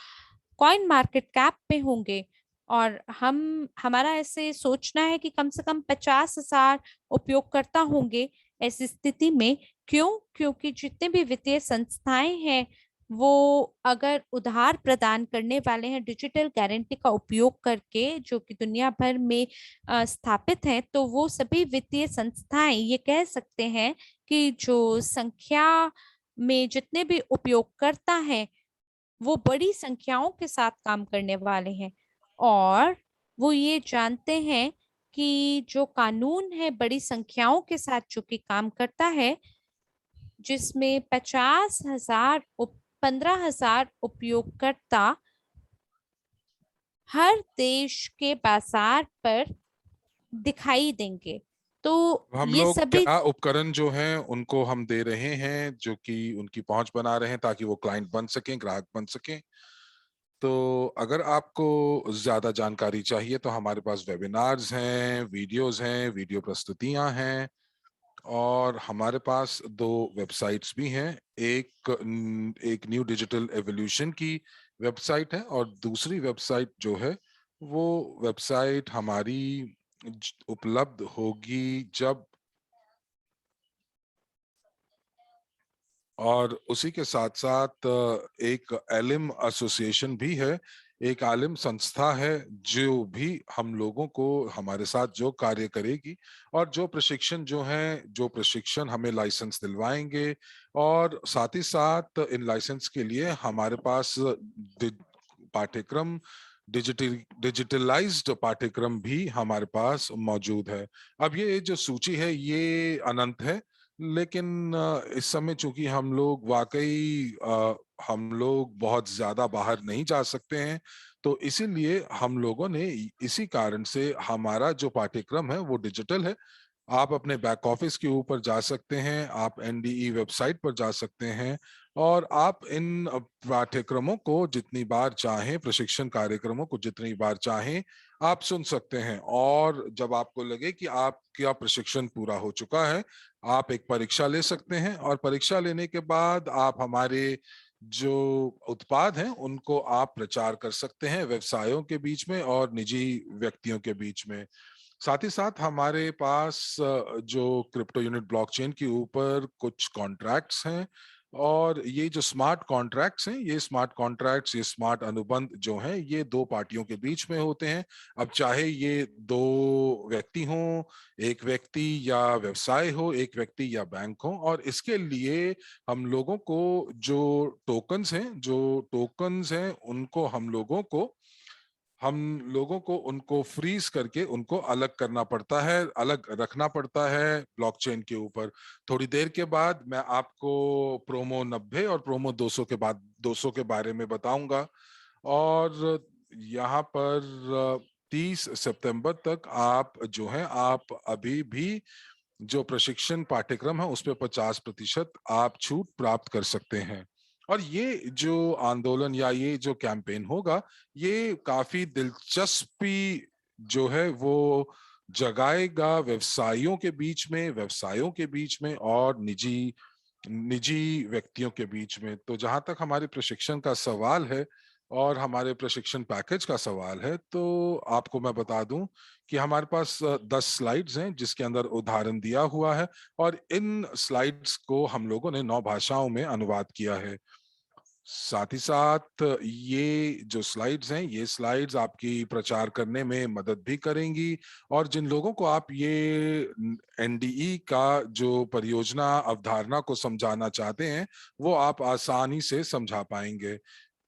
कॉइन मार्केट कैप पे होंगे, और हमारा ऐसे सोचना है कि कम से कम 50,000 उपयोगकर्ता होंगे ऐसी स्थिति में। क्यों? क्योंकि जितने भी वित्तीय संस्थाएं हैं वो अगर उधार प्रदान करने वाले हैं डिजिटल गारंटी का उपयोग करके, जो कि दुनिया भर में स्थापित हैं, तो वो सभी वित्तीय संस्थाएं ये कह सकते हैं कि जो संख्या में जितने भी उपयोगकर्ता हैं वो बड़ी संख्याओं के साथ काम करने वाले हैं। और वो ये जानते हैं कि जो कानून है बड़ी संख्याओं के साथ जो कि काम करता है, जिसमें 15,000 उपयोगकर्ता हर देश के बाजार पर दिखाई देंगे। तो हम ये लोग सभी क्या उपकरण जो हैं उनको हम दे रहे हैं, जो कि उनकी पहुंच बना रहे हैं ताकि वो क्लाइंट बन सकें, ग्राहक बन सकें। तो अगर आपको ज्यादा जानकारी चाहिए तो हमारे पास वेबिनार्स हैं, वीडियोस हैं, वीडियो प्रस्तुतियां हैं, और हमारे पास दो वेबसाइट्स भी हैं। एक न्यू डिजिटल एवोल्यूशन की वेबसाइट है, और दूसरी वेबसाइट जो है वो वेबसाइट हमारी उपलब्ध होगी जब, और उसी के साथ साथ एक एलिम एसोसिएशन भी है, एक आलिम संस्था है जो भी हम लोगों को हमारे साथ जो कार्य करेगी, और जो प्रशिक्षण जो है, जो प्रशिक्षण हमें लाइसेंस दिलवाएंगे। और साथ ही साथ इन लाइसेंस के लिए हमारे पास पाठ्यक्रम, डिजिटलाइज्ड पाठ्यक्रम भी हमारे पास मौजूद है। अब ये जो सूची है ये अनंत है, लेकिन इस समय चूंकि हम लोग वाकई हम लोग बहुत ज्यादा बाहर नहीं जा सकते हैं, तो इसीलिए हम लोगों ने, इसी कारण से हमारा जो पाठ्यक्रम है वो डिजिटल है। आप अपने बैक ऑफिस के ऊपर जा सकते हैं, आप एनडीई वेबसाइट पर जा सकते हैं, और आप इन पाठ्यक्रमों को जितनी बार चाहें, प्रशिक्षण कार्यक्रमों को जितनी बार चाहें आप सुन सकते हैं। और जब आपको लगे कि आपका प्रशिक्षण पूरा हो चुका है, आप एक परीक्षा ले सकते हैं, और परीक्षा लेने के बाद आप हमारे जो उत्पाद हैं उनको आप प्रचार कर सकते हैं व्यवसायों के बीच में और निजी व्यक्तियों के बीच में। साथ ही साथ हमारे पास जो क्रिप्टो यूनिट ब्लॉकचेन के ऊपर कुछ कॉन्ट्रैक्ट्स हैं, और ये जो स्मार्ट कॉन्ट्रैक्ट्स हैं, ये स्मार्ट कॉन्ट्रैक्ट्स, ये स्मार्ट अनुबंध जो हैं, ये दो पार्टियों के बीच में होते हैं। अब चाहे ये दो व्यक्ति हों, एक व्यक्ति या व्यवसाय हो, एक व्यक्ति या बैंक हो, और इसके लिए हम लोगों को जो टोकन्स हैं हम लोगों को उनको फ्रीज करके उनको अलग करना पड़ता है, अलग रखना पड़ता है ब्लॉकचेन के ऊपर। थोड़ी देर के बाद मैं आपको प्रोमो 90 और प्रोमो 200 के बाद 200 के बारे में बताऊंगा। और यहाँ पर 30 सितंबर तक आप जो है, आप अभी भी जो प्रशिक्षण पाठ्यक्रम है उस पर 50% आप छूट प्राप्त कर सकते हैं। और ये जो आंदोलन या ये जो कैंपेन होगा, ये काफी दिलचस्पी जो है वो जगाएगा व्यवसायों के बीच में और निजी निजी व्यक्तियों के बीच में। तो जहां तक हमारे प्रशिक्षण का सवाल है और हमारे प्रशिक्षण पैकेज का सवाल है, तो आपको मैं बता दूं कि हमारे पास 10 स्लाइड्स हैं जिसके अंदर उदाहरण दिया हुआ है, और इन स्लाइड्स को हम लोगों ने 9 भाषाओं में अनुवाद किया है। साथ ही साथ ये जो स्लाइड्स हैं, ये स्लाइड्स आपकी प्रचार करने में मदद भी करेंगी, और जिन लोगों को आप ये एनडीई का जो परियोजना अवधारणा को समझाना चाहते हैं वो आप आसानी से समझा पाएंगे।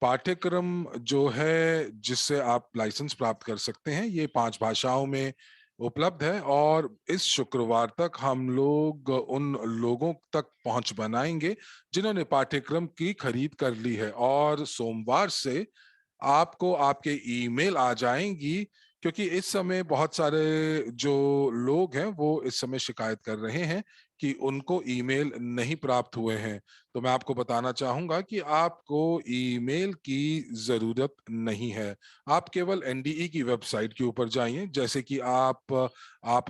पाठ्यक्रम जो है जिससे आप लाइसेंस प्राप्त कर सकते हैं, ये 5 भाषाओं में उपलब्ध है, और इस शुक्रवार तक हम लोग उन लोगों तक पहुंच बनाएंगे जिन्होंने पाठ्यक्रम की खरीद कर ली है, और सोमवार से आपको आपके ईमेल आ जाएंगी, क्योंकि इस समय बहुत सारे जो लोग हैं वो इस समय शिकायत कर रहे हैं कि उनको ईमेल नहीं प्राप्त हुए हैं। तो मैं आपको बताना चाहूंगा कि आपको ईमेल की जरूरत नहीं है। आप केवल एनडीई की वेबसाइट के ऊपर जाइए, जैसे कि आप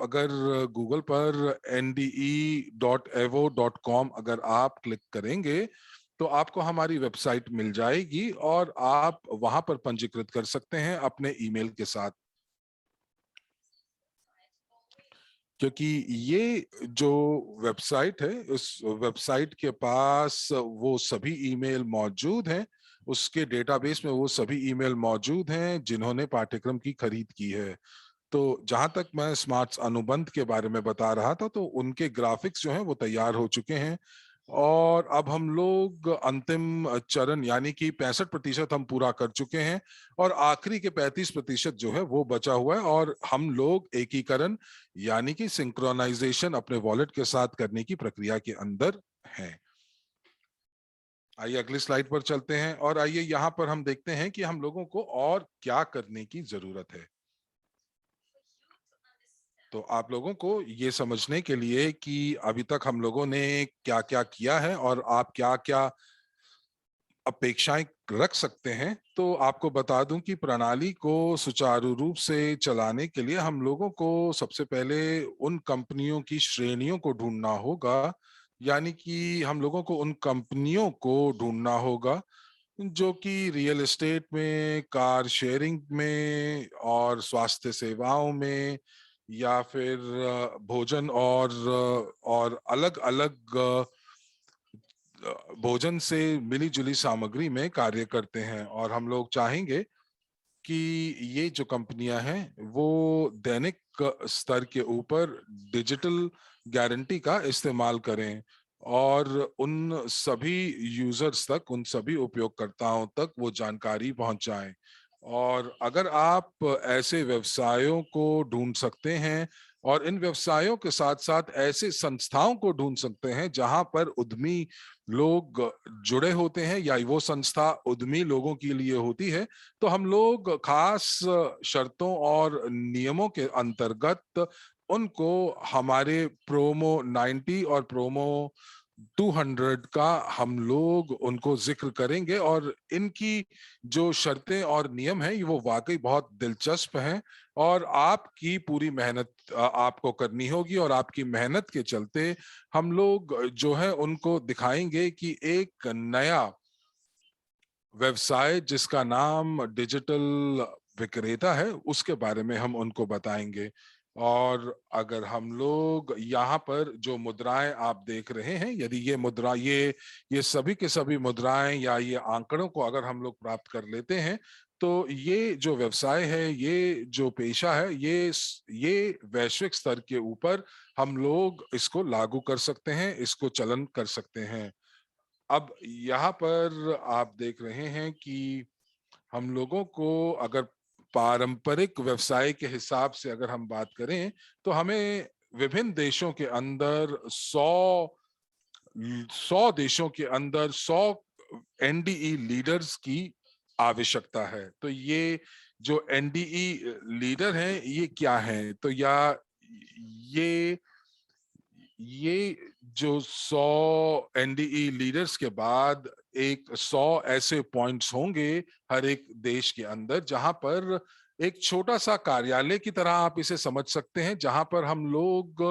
अगर गूगल पर nde.evo.com अगर आप क्लिक करेंगे तो आपको हमारी वेबसाइट मिल जाएगी, और आप वहां पर पंजीकृत कर सकते हैं अपने ईमेल के साथ। क्योंकि ये जो वेबसाइट है, उस वेबसाइट के पास वो सभी ईमेल मौजूद हैं, उसके डेटाबेस में वो सभी ईमेल मौजूद हैं जिन्होंने पाठ्यक्रम की खरीद की है। तो जहां तक मैं स्मार्ट्स अनुबंध के बारे में बता रहा था, तो उनके ग्राफिक्स जो हैं वो तैयार हो चुके हैं, और अब हम लोग अंतिम चरण यानी कि 65% हम पूरा कर चुके हैं, और आखिरी के 35% जो है वो बचा हुआ है, और हम लोग एकीकरण यानी कि सिंक्रोनाइजेशन अपने वॉलेट के साथ करने की प्रक्रिया के अंदर हैं। आइए अगली स्लाइड पर चलते हैं, और आइए यहाँ पर हम देखते हैं कि हम लोगों को और क्या करने की जरूरत है। तो आप लोगों को ये समझने के लिए कि अभी तक हम लोगों ने क्या क्या किया है और आप क्या क्या अपेक्षाएं रख सकते हैं, तो आपको बता दूं कि प्रणाली को सुचारू रूप से चलाने के लिए हम लोगों को सबसे पहले उन कंपनियों की श्रेणियों को ढूंढना होगा, यानी कि हम लोगों को उन कंपनियों को ढूंढना होगा जो कि रियल एस्टेट में, कार शेयरिंग में, और स्वास्थ्य सेवाओं में, या फिर भोजन और अलग अलग भोजन से मिली जुली सामग्री में कार्य करते हैं। और हम लोग चाहेंगे कि ये जो कंपनियां हैं वो दैनिक स्तर के ऊपर डिजिटल गारंटी का इस्तेमाल करें, और उन सभी यूजर्स तक, उन सभी उपयोगकर्ताओं तक वो जानकारी पहुंचाएं। और अगर आप ऐसे व्यवसायों को ढूंढ सकते हैं, और इन व्यवसायों के साथ साथ ऐसे संस्थाओं को ढूंढ सकते हैं जहां पर उद्यमी लोग जुड़े होते हैं, या वो संस्था उद्यमी लोगों के लिए होती है, तो हम लोग खास शर्तों और नियमों के अंतर्गत उनको हमारे प्रोमो 90 और प्रोमो 200 का हम लोग उनको जिक्र करेंगे। और इनकी जो शर्तें और नियम हैं वो वाकई बहुत दिलचस्प हैं, और आपकी पूरी मेहनत आपको करनी होगी, और आपकी मेहनत के चलते हम लोग जो है उनको दिखाएंगे कि एक नया व्यवसाय जिसका नाम डिजिटल विक्रेता है उसके बारे में हम उनको बताएंगे। और अगर हम लोग यहाँ पर जो मुद्राएं आप देख रहे हैं, यदि ये सभी के सभी मुद्राएं या ये आंकड़ों को अगर हम लोग प्राप्त कर लेते हैं, तो ये जो व्यवसाय है, ये जो पेशा है, ये वैश्विक स्तर के ऊपर हम लोग इसको लागू कर सकते हैं, इसको चलन कर सकते हैं। अब यहाँ पर आप देख रहे हैं कि हम लोगों को अगर पारंपरिक व्यवसाय के हिसाब से अगर हम बात करें, तो हमें विभिन्न देशों के अंदर 100 देशों के अंदर 100 एनडीई लीडर्स की आवश्यकता है। तो ये जो एनडीई लीडर हैं ये क्या हैं? तो ये ये जो 100 एनडीई लीडर्स के बाद एक 100 ऐसे पॉइंट्स होंगे हर एक देश के अंदर, जहां पर एक छोटा सा कार्यालय की तरह आप इसे समझ सकते हैं, जहां पर हम लोग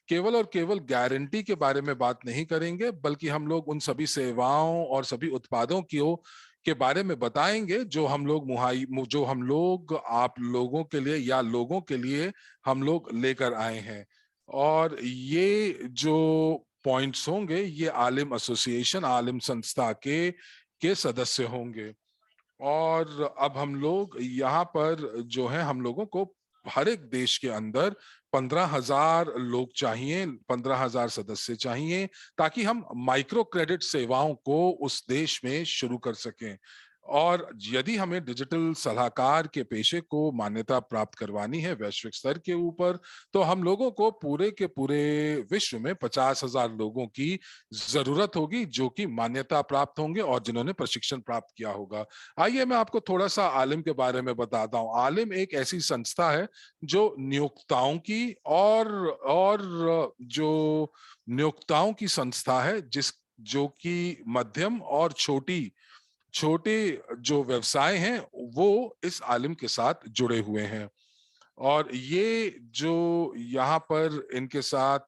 केवल और केवल गारंटी के बारे में बात नहीं करेंगे, बल्कि हम लोग उन सभी सेवाओं और सभी उत्पादों के बारे में बताएंगे जो हम लोग आप लोगों के लिए या लोगों के लिए हम लोग लेकर आए हैं। और ये जो पॉइंट्स होंगे ये आलिम एसोसिएशन, आलिम संस्था के सदस्य होंगे। और अब हम लोग यहाँ पर जो है हम लोगों को हर एक देश के अंदर 15,000 लोग चाहिए, 15,000 सदस्य चाहिए, ताकि हम माइक्रो क्रेडिट सेवाओं को उस देश में शुरू कर सकें। और यदि हमें डिजिटल सलाहकार के पेशे को मान्यता प्राप्त करवानी है वैश्विक स्तर के ऊपर, तो हम लोगों को पूरे के पूरे विश्व में 50,000 लोगों की जरूरत होगी जो कि मान्यता प्राप्त होंगे और जिन्होंने प्रशिक्षण प्राप्त किया होगा। आइए मैं आपको थोड़ा सा आलिम के बारे में बताता हूँ। आलिम एक ऐसी संस्था है जो नियोक्ताओं की और जो नियोक्ताओं की संस्था है जिस जो कि मध्यम और छोटे जो व्यवसाय हैं वो इस आलिम के साथ जुड़े हुए हैं। और ये जो यहाँ पर इनके साथ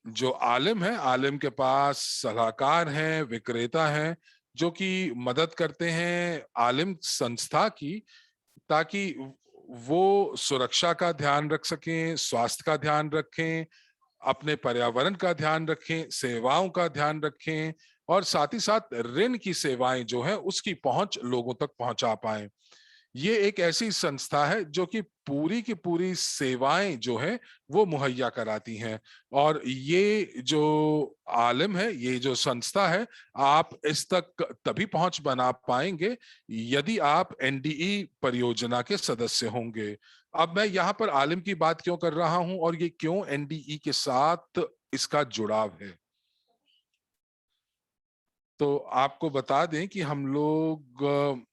जो आलिम है, आलिम के पास सलाहकार हैं, विक्रेता हैं जो कि मदद करते हैं आलिम संस्था की, ताकि वो सुरक्षा का ध्यान रख सकें, स्वास्थ्य का ध्यान रखें, अपने पर्यावरण का ध्यान रखें, सेवाओं का ध्यान रखें और साथ ही साथ ऋण की सेवाएं जो है उसकी पहुंच लोगों तक पहुंचा पाएं। ये एक ऐसी संस्था है जो कि पूरी की पूरी सेवाएं जो है वो मुहैया कराती हैं। और ये जो आलिम है, ये जो संस्था है, आप इस तक तभी पहुंच बना पाएंगे यदि आप एनडीई परियोजना के सदस्य होंगे। अब मैं यहाँ पर आलिम की बात क्यों कर रहा हूं और ये क्यों एनडीई के साथ इसका जुड़ाव है, तो आपको बता दें कि हम लोग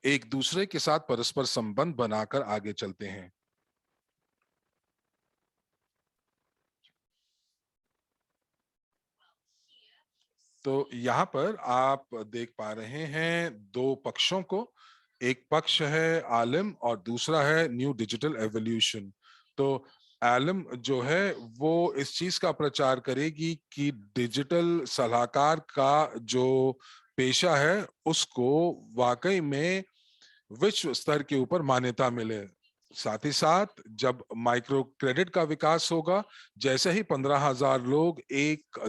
एक दूसरे के साथ परस्पर संबंध बनाकर आगे चलते हैं। तो यहाँ पर आप देख पा रहे हैं दो पक्षों को। एक पक्ष है आलिम और दूसरा है न्यू डिजिटल एवोल्यूशन। तो आलिम जो है वो इस चीज का प्रचार करेगी कि डिजिटल सलाहकार का जो पेशा है उसको वाकई में विश्व स्तर के ऊपर मान्यता मिले। साथ ही साथ जब माइक्रो क्रेडिट का विकास होगा, जैसे ही 15,000 लोग एक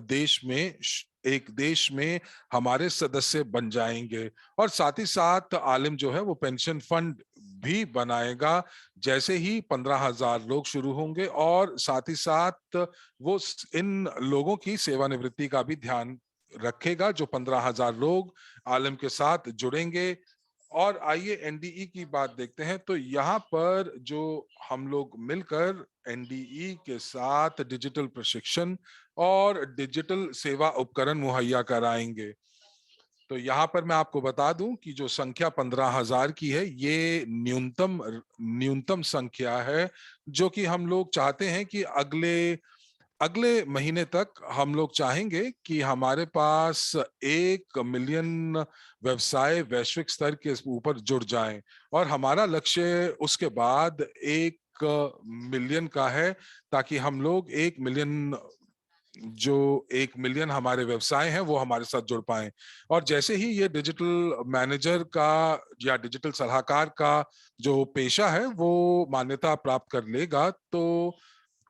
देश में हमारे सदस्य बन जाएंगे, और साथ ही साथ आलिम जो है वो पेंशन फंड भी बनाएगा जैसे ही 15,000 लोग शुरू होंगे, और साथ ही साथ वो इन लोगों की सेवानिवृत्ति का भी ध्यान रखेगा जो 15,000 लोग आलिम के साथ जुड़ेंगे। और आइए एनडीई की बात देखते हैं। तो यहाँ पर जो हम लोग मिलकर एनडीई के साथ डिजिटल प्रशिक्षण और डिजिटल सेवा उपकरण मुहैया कराएंगे। तो यहाँ पर मैं आपको बता दूं कि जो संख्या 15,000 की है ये न्यूनतम संख्या है जो कि हम लोग चाहते हैं कि अगले अगले महीने तक हम लोग चाहेंगे कि हमारे पास 1 मिलियन व्यवसाय वैश्विक स्तर के ऊपर जुड़ जाएं, और हमारा लक्ष्य उसके बाद 1 मिलियन का है, ताकि हम लोग 1 मिलियन हमारे व्यवसाय हैं वो हमारे साथ जुड़ पाए। और जैसे ही ये डिजिटल मैनेजर का या डिजिटल सलाहकार का जो पेशा है वो मान्यता प्राप्त कर लेगा, तो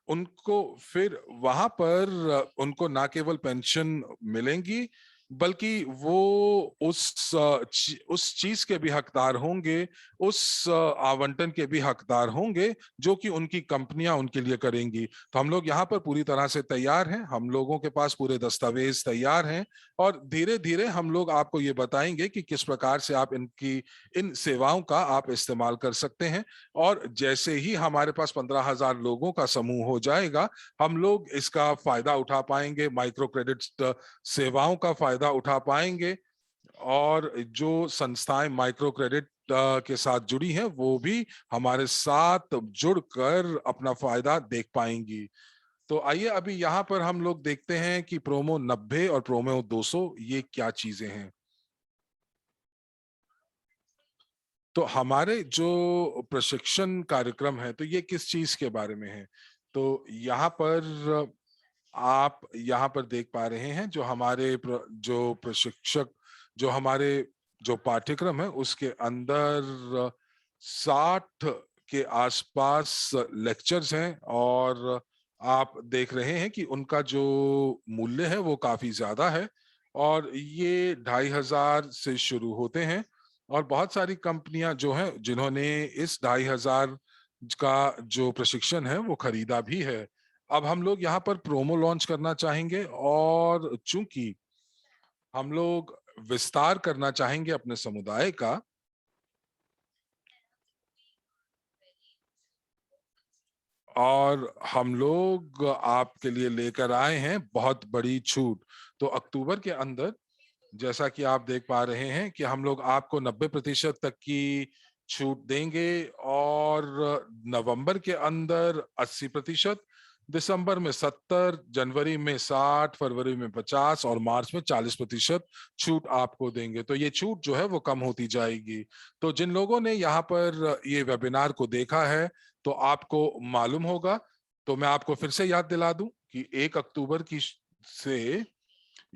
उनको फिर वहां पर उनको ना केवल पेंशन मिलेंगी बल्कि वो उस चीज के भी हकदार होंगे, उस आवंटन के भी हकदार होंगे जो कि उनकी कंपनियां उनके लिए करेंगी। तो हम लोग यहाँ पर पूरी तरह से तैयार हैं, हम लोगों के पास पूरे दस्तावेज तैयार हैं, और धीरे धीरे हम लोग आपको ये बताएंगे कि किस प्रकार से आप इन सेवाओं का आप इस्तेमाल कर सकते हैं। और जैसे ही हमारे पास 15,000 लोगों का समूह हो जाएगा, हम लोग इसका फायदा उठा पाएंगे, माइक्रो क्रेडिट सेवाओं का फायदा उठा पाएंगे, और जो संस्थाएं माइक्रो क्रेडिट के साथ जुड़ी हैं वो भी हमारे साथ जुड़कर अपना फायदा देख पाएंगी। तो आइए अभी यहाँ पर हम लोग देखते हैं कि प्रोमो 90 और प्रोमो 200 ये क्या चीजें हैं। तो हमारे जो प्रशिक्षण कार्यक्रम है तो ये किस चीज के बारे में है। तो यहाँ पर आप यहाँ पर देख पा रहे हैं जो प्रशिक्षक जो हमारे जो पाठ्यक्रम है उसके अंदर 60 के आसपास लेक्चर्स हैं, और आप देख रहे हैं कि उनका जो मूल्य है वो काफी ज्यादा है, और ये 2,500 से शुरू होते हैं। और बहुत सारी कंपनियां जो हैं जिन्होंने इस 2,500 का जो प्रशिक्षण है वो खरीदा भी है। अब हम लोग यहाँ पर प्रोमो लॉन्च करना चाहेंगे, और चूंकि हम लोग विस्तार करना चाहेंगे अपने समुदाय का, और हम लोग आपके लिए लेकर आए हैं बहुत बड़ी छूट। तो अक्टूबर के अंदर, जैसा कि आप देख पा रहे हैं कि हम लोग आपको 90% तक की छूट देंगे, और नवंबर के अंदर 80%, दिसंबर में 70, जनवरी में 60, फरवरी में 50 और मार्च में 40% छूट आपको देंगे। तो ये छूट जो है वो कम होती जाएगी। तो जिन लोगों ने यहाँ पर ये वेबिनार को देखा है, तो आपको मालूम होगा। तो मैं आपको फिर से याद दिला दूं कि 1 अक्टूबर की से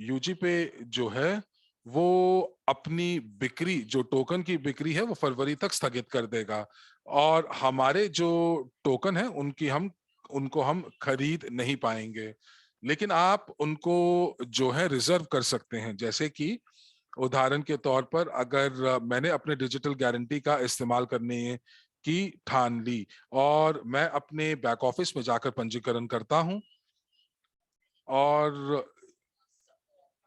यूजी पे जो है वो अपनी बिक्री, जो टोकन की बिक्री है, वो फरवरी तक स्थगित कर देगा, और हमारे जो टोकन है उनको हम खरीद नहीं पाएंगे। लेकिन आप उनको जो है रिजर्व कर सकते हैं। जैसे कि उदाहरण के तौर पर, अगर मैंने अपने डिजिटल गारंटी का इस्तेमाल करने की ठान ली और मैं अपने बैक ऑफिस में जाकर पंजीकरण करता हूं, और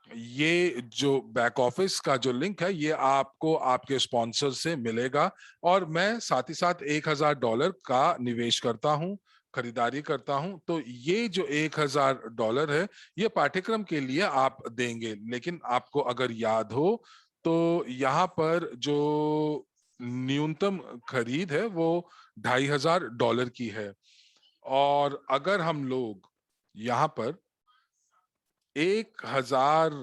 ये जो बैक ऑफिस का जो लिंक है ये आपको आपके स्पॉन्सर से मिलेगा, और मैं साथ ही साथ $1000 का निवेश करता हूं, खरीदारी करता हूं। तो ये जो $1000 है, ये पाठ्यक्रम के लिए आप देंगे। लेकिन आपको अगर याद हो, तो यहाँ पर जो न्यूनतम खरीद है वो $2500 की है। और अगर हम लोग यहाँ पर 1000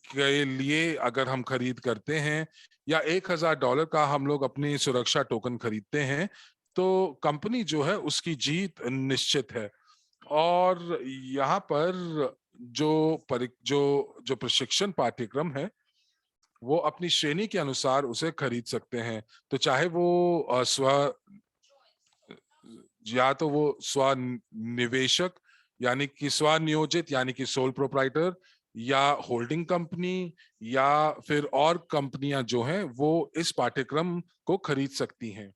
के लिए अगर हम खरीद करते हैं, या $1000 का हम लोग अपनी सुरक्षा टोकन खरीदते हैं, तो कंपनी जो है उसकी जीत निश्चित है। और यहाँ पर जो प्रशिक्षण पाठ्यक्रम है, वो अपनी श्रेणी के अनुसार उसे खरीद सकते हैं। तो चाहे वो या तो वो स्वनिवेशक, यानी कि स्वनियोजित, यानी कि सोल प्रोप्राइटर, या होल्डिंग कंपनी, या फिर और कंपनियां जो हैं वो इस पाठ्यक्रम को खरीद सकती हैं।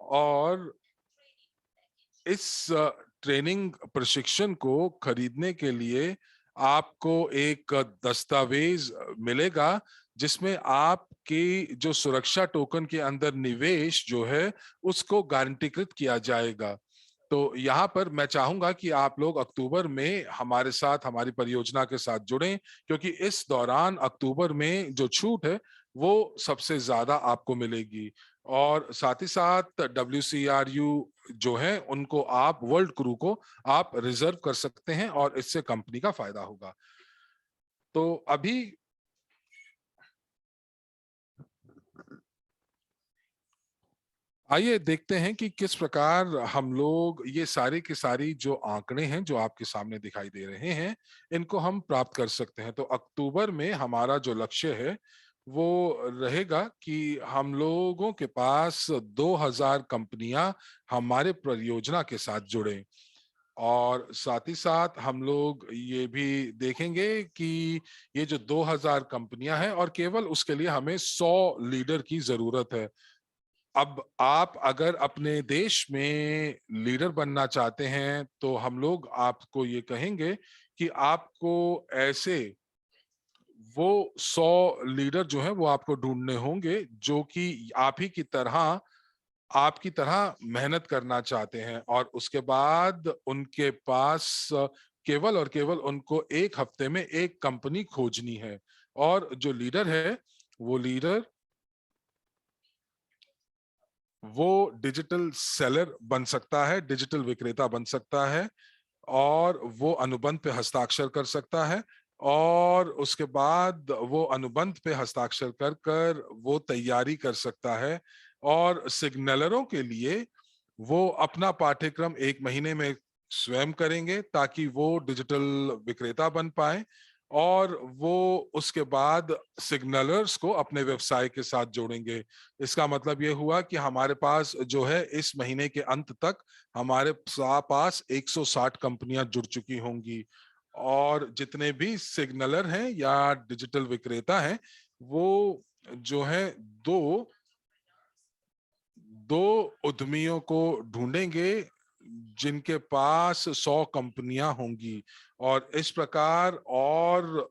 और इस ट्रेनिंग प्रशिक्षण को खरीदने के लिए आपको एक दस्तावेज मिलेगा, जिसमें आपकी जो सुरक्षा टोकन के अंदर निवेश जो है उसको गारंटीकृत किया जाएगा। तो यहाँ पर मैं चाहूंगा कि आप लोग अक्टूबर में हमारे साथ, हमारी परियोजना के साथ जुड़ें, क्योंकि इस दौरान अक्टूबर में जो छूट है वो सबसे ज्यादा आपको मिलेगी। और साथ ही साथ WCRU जो है उनको आप, वर्ल्ड क्रू को आप रिजर्व कर सकते हैं, और इससे कंपनी का फायदा होगा। तो अभी आइए देखते हैं कि किस प्रकार हम लोग ये सारी की सारी जो आंकड़े हैं जो आपके सामने दिखाई दे रहे हैं, इनको हम प्राप्त कर सकते हैं। तो अक्टूबर में हमारा जो लक्ष्य है वो रहेगा कि हम लोगों के पास 2000 कंपनियां हमारे परियोजना के साथ जुड़े, और साथ ही साथ हम लोग ये भी देखेंगे कि ये जो 2000 कंपनियां हैं, और केवल उसके लिए हमें 100 लीडर की जरूरत है। अब आप अगर अपने देश में लीडर बनना चाहते हैं, तो हम लोग आपको ये कहेंगे कि आपको ऐसे वो 100 लीडर जो है वो आपको ढूंढने होंगे, जो कि आप ही की तरह, आपकी तरह मेहनत करना चाहते हैं। और उसके बाद उनके पास केवल और केवल उनको एक हफ्ते में एक कंपनी खोजनी है। और जो लीडर है, वो लीडर वो डिजिटल सेलर बन सकता है, डिजिटल विक्रेता बन सकता है, और वो अनुबंध पे हस्ताक्षर कर सकता है। और उसके बाद वो अनुबंध पे हस्ताक्षर कर कर वो तैयारी कर सकता है। और सिग्नलरों के लिए वो अपना पाठ्यक्रम 1 महीने में स्वयं करेंगे, ताकि वो डिजिटल विक्रेता बन पाए, और वो उसके बाद सिग्नलर्स को अपने व्यवसाय के साथ जोड़ेंगे। इसका मतलब ये हुआ कि हमारे पास जो है इस महीने के अंत तक हमारे पास 160 कंपनियां जुड़ चुकी होंगी। और जितने भी सिग्नलर हैं या डिजिटल विक्रेता हैं, वो जो है दो दो उद्यमियों को ढूंढेंगे जिनके पास 100 कंपनियां होंगी। और इस प्रकार और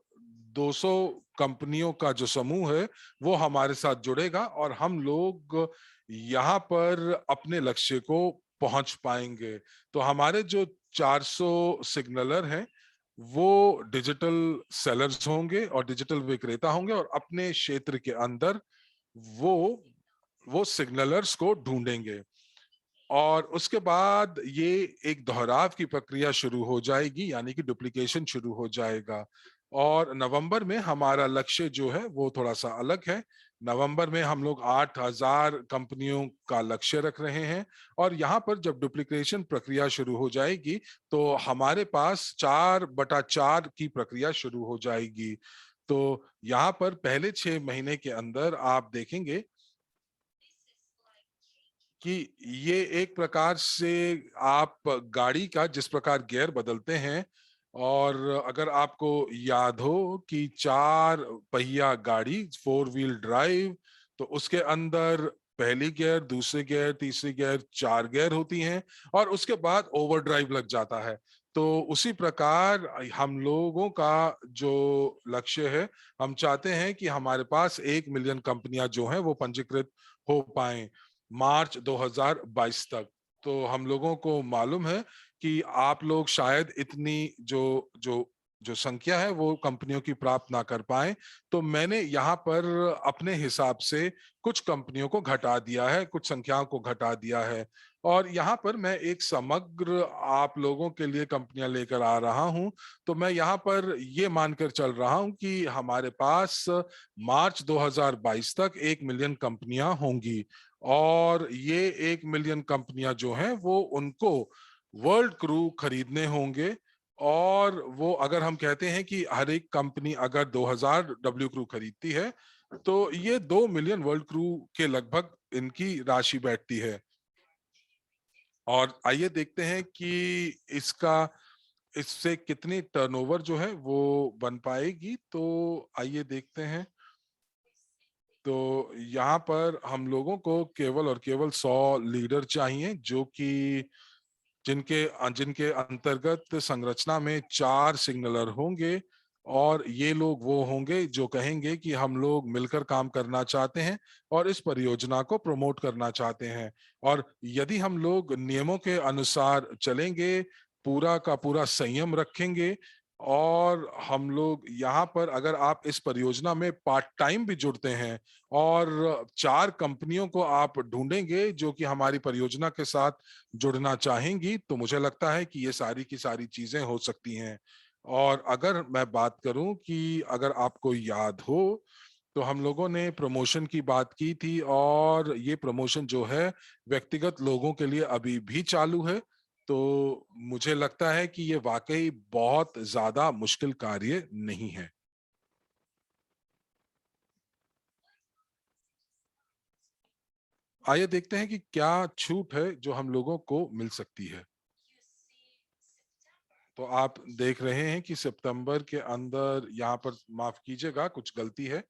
200 कंपनियों का जो समूह है वो हमारे साथ जुड़ेगा और हम लोग यहाँ पर अपने लक्ष्य को पहुंच पाएंगे। तो हमारे जो 400 सिग्नलर हैं वो डिजिटल सेलर्स होंगे और डिजिटल विक्रेता होंगे और अपने क्षेत्र के अंदर वो वो सिग्नलर्स को ढूंढेंगे और उसके बाद ये एक दोहराव की प्रक्रिया शुरू हो जाएगी, यानी कि डुप्लीकेशन शुरू हो जाएगा। और नवंबर में हमारा लक्ष्य जो है वो थोड़ा सा अलग है। नवंबर में हम लोग 8,000 कंपनियों का लक्ष्य रख रहे हैं और यहाँ पर जब डुप्लीकेशन प्रक्रिया शुरू हो जाएगी तो हमारे पास 4/4 की प्रक्रिया शुरू हो जाएगी। तो यहाँ पर पहले 6 महीने के अंदर आप देखेंगे कि ये एक प्रकार से आप गाड़ी का जिस प्रकार गियर बदलते हैं, और अगर आपको याद हो कि 4 पहिया गाड़ी 4 व्हील ड्राइव, तो उसके अंदर पहली गियर, दूसरी गियर, तीसरी गियर, 4 गियर होती हैं और उसके बाद ओवरड्राइव लग जाता है। तो उसी प्रकार हम लोगों का जो लक्ष्य है, हम चाहते हैं कि हमारे पास 1 मिलियन कंपनियां जो हैं वो पंजीकृत हो पाएं मार्च 2022 तक। तो हम लोगों को मालूम है कि आप लोग शायद इतनी जो जो जो संख्या है वो कंपनियों की प्राप्त ना कर पाए, तो मैंने यहाँ पर अपने हिसाब से कुछ कंपनियों को घटा दिया है, कुछ संख्याओं को घटा दिया है और यहाँ पर मैं एक समग्र आप लोगों के लिए कंपनियां लेकर आ रहा हूँ। तो मैं यहाँ पर ये मानकर चल रहा हूँ कि हमारे पास मार्च 2022 तक 1 मिलियन कंपनियां होंगी और ये 1 मिलियन कंपनियां जो हैं वो उनको वर्ल्ड क्रू खरीदने होंगे। और वो अगर हम कहते हैं कि हर एक कंपनी अगर 2000 डब्ल्यू क्रू खरीदती है तो ये 2 मिलियन वर्ल्ड क्रू के लगभग इनकी राशि बैठती है। और आइए देखते हैं कि इसका इससे कितनी टर्नओवर जो है वो बन पाएगी। तो आइए देखते हैं। तो यहाँ पर हम लोगों को केवल और केवल 100 लीडर चाहिए जो कि जिनके जिनके अंतर्गत संरचना में 4 सिग्नलर होंगे और ये लोग वो होंगे जो कहेंगे कि हम लोग मिलकर काम करना चाहते हैं और इस परियोजना को प्रमोट करना चाहते हैं। और यदि हम लोग नियमों के अनुसार चलेंगे, पूरा का पूरा संयम रखेंगे और हम लोग यहाँ पर अगर आप इस परियोजना में पार्ट टाइम भी जुड़ते हैं और 4 कंपनियों को आप ढूंढेंगे जो कि हमारी परियोजना के साथ जुड़ना चाहेंगी, तो मुझे लगता है कि ये सारी की सारी चीजें हो सकती हैं। और अगर मैं बात करूं कि अगर आपको याद हो तो हम लोगों ने प्रमोशन की बात की थी और ये प्रमोशन जो है व्यक्तिगत लोगों के लिए अभी भी चालू है। तो मुझे लगता है कि ये वाकई बहुत ज्यादा मुश्किल कार्य नहीं है। आइए देखते हैं कि क्या छूट है जो हम लोगों को मिल सकती है। तो आप देख रहे हैं कि सितंबर के अंदर, यहाँ पर माफ कीजिएगा कुछ गलती है,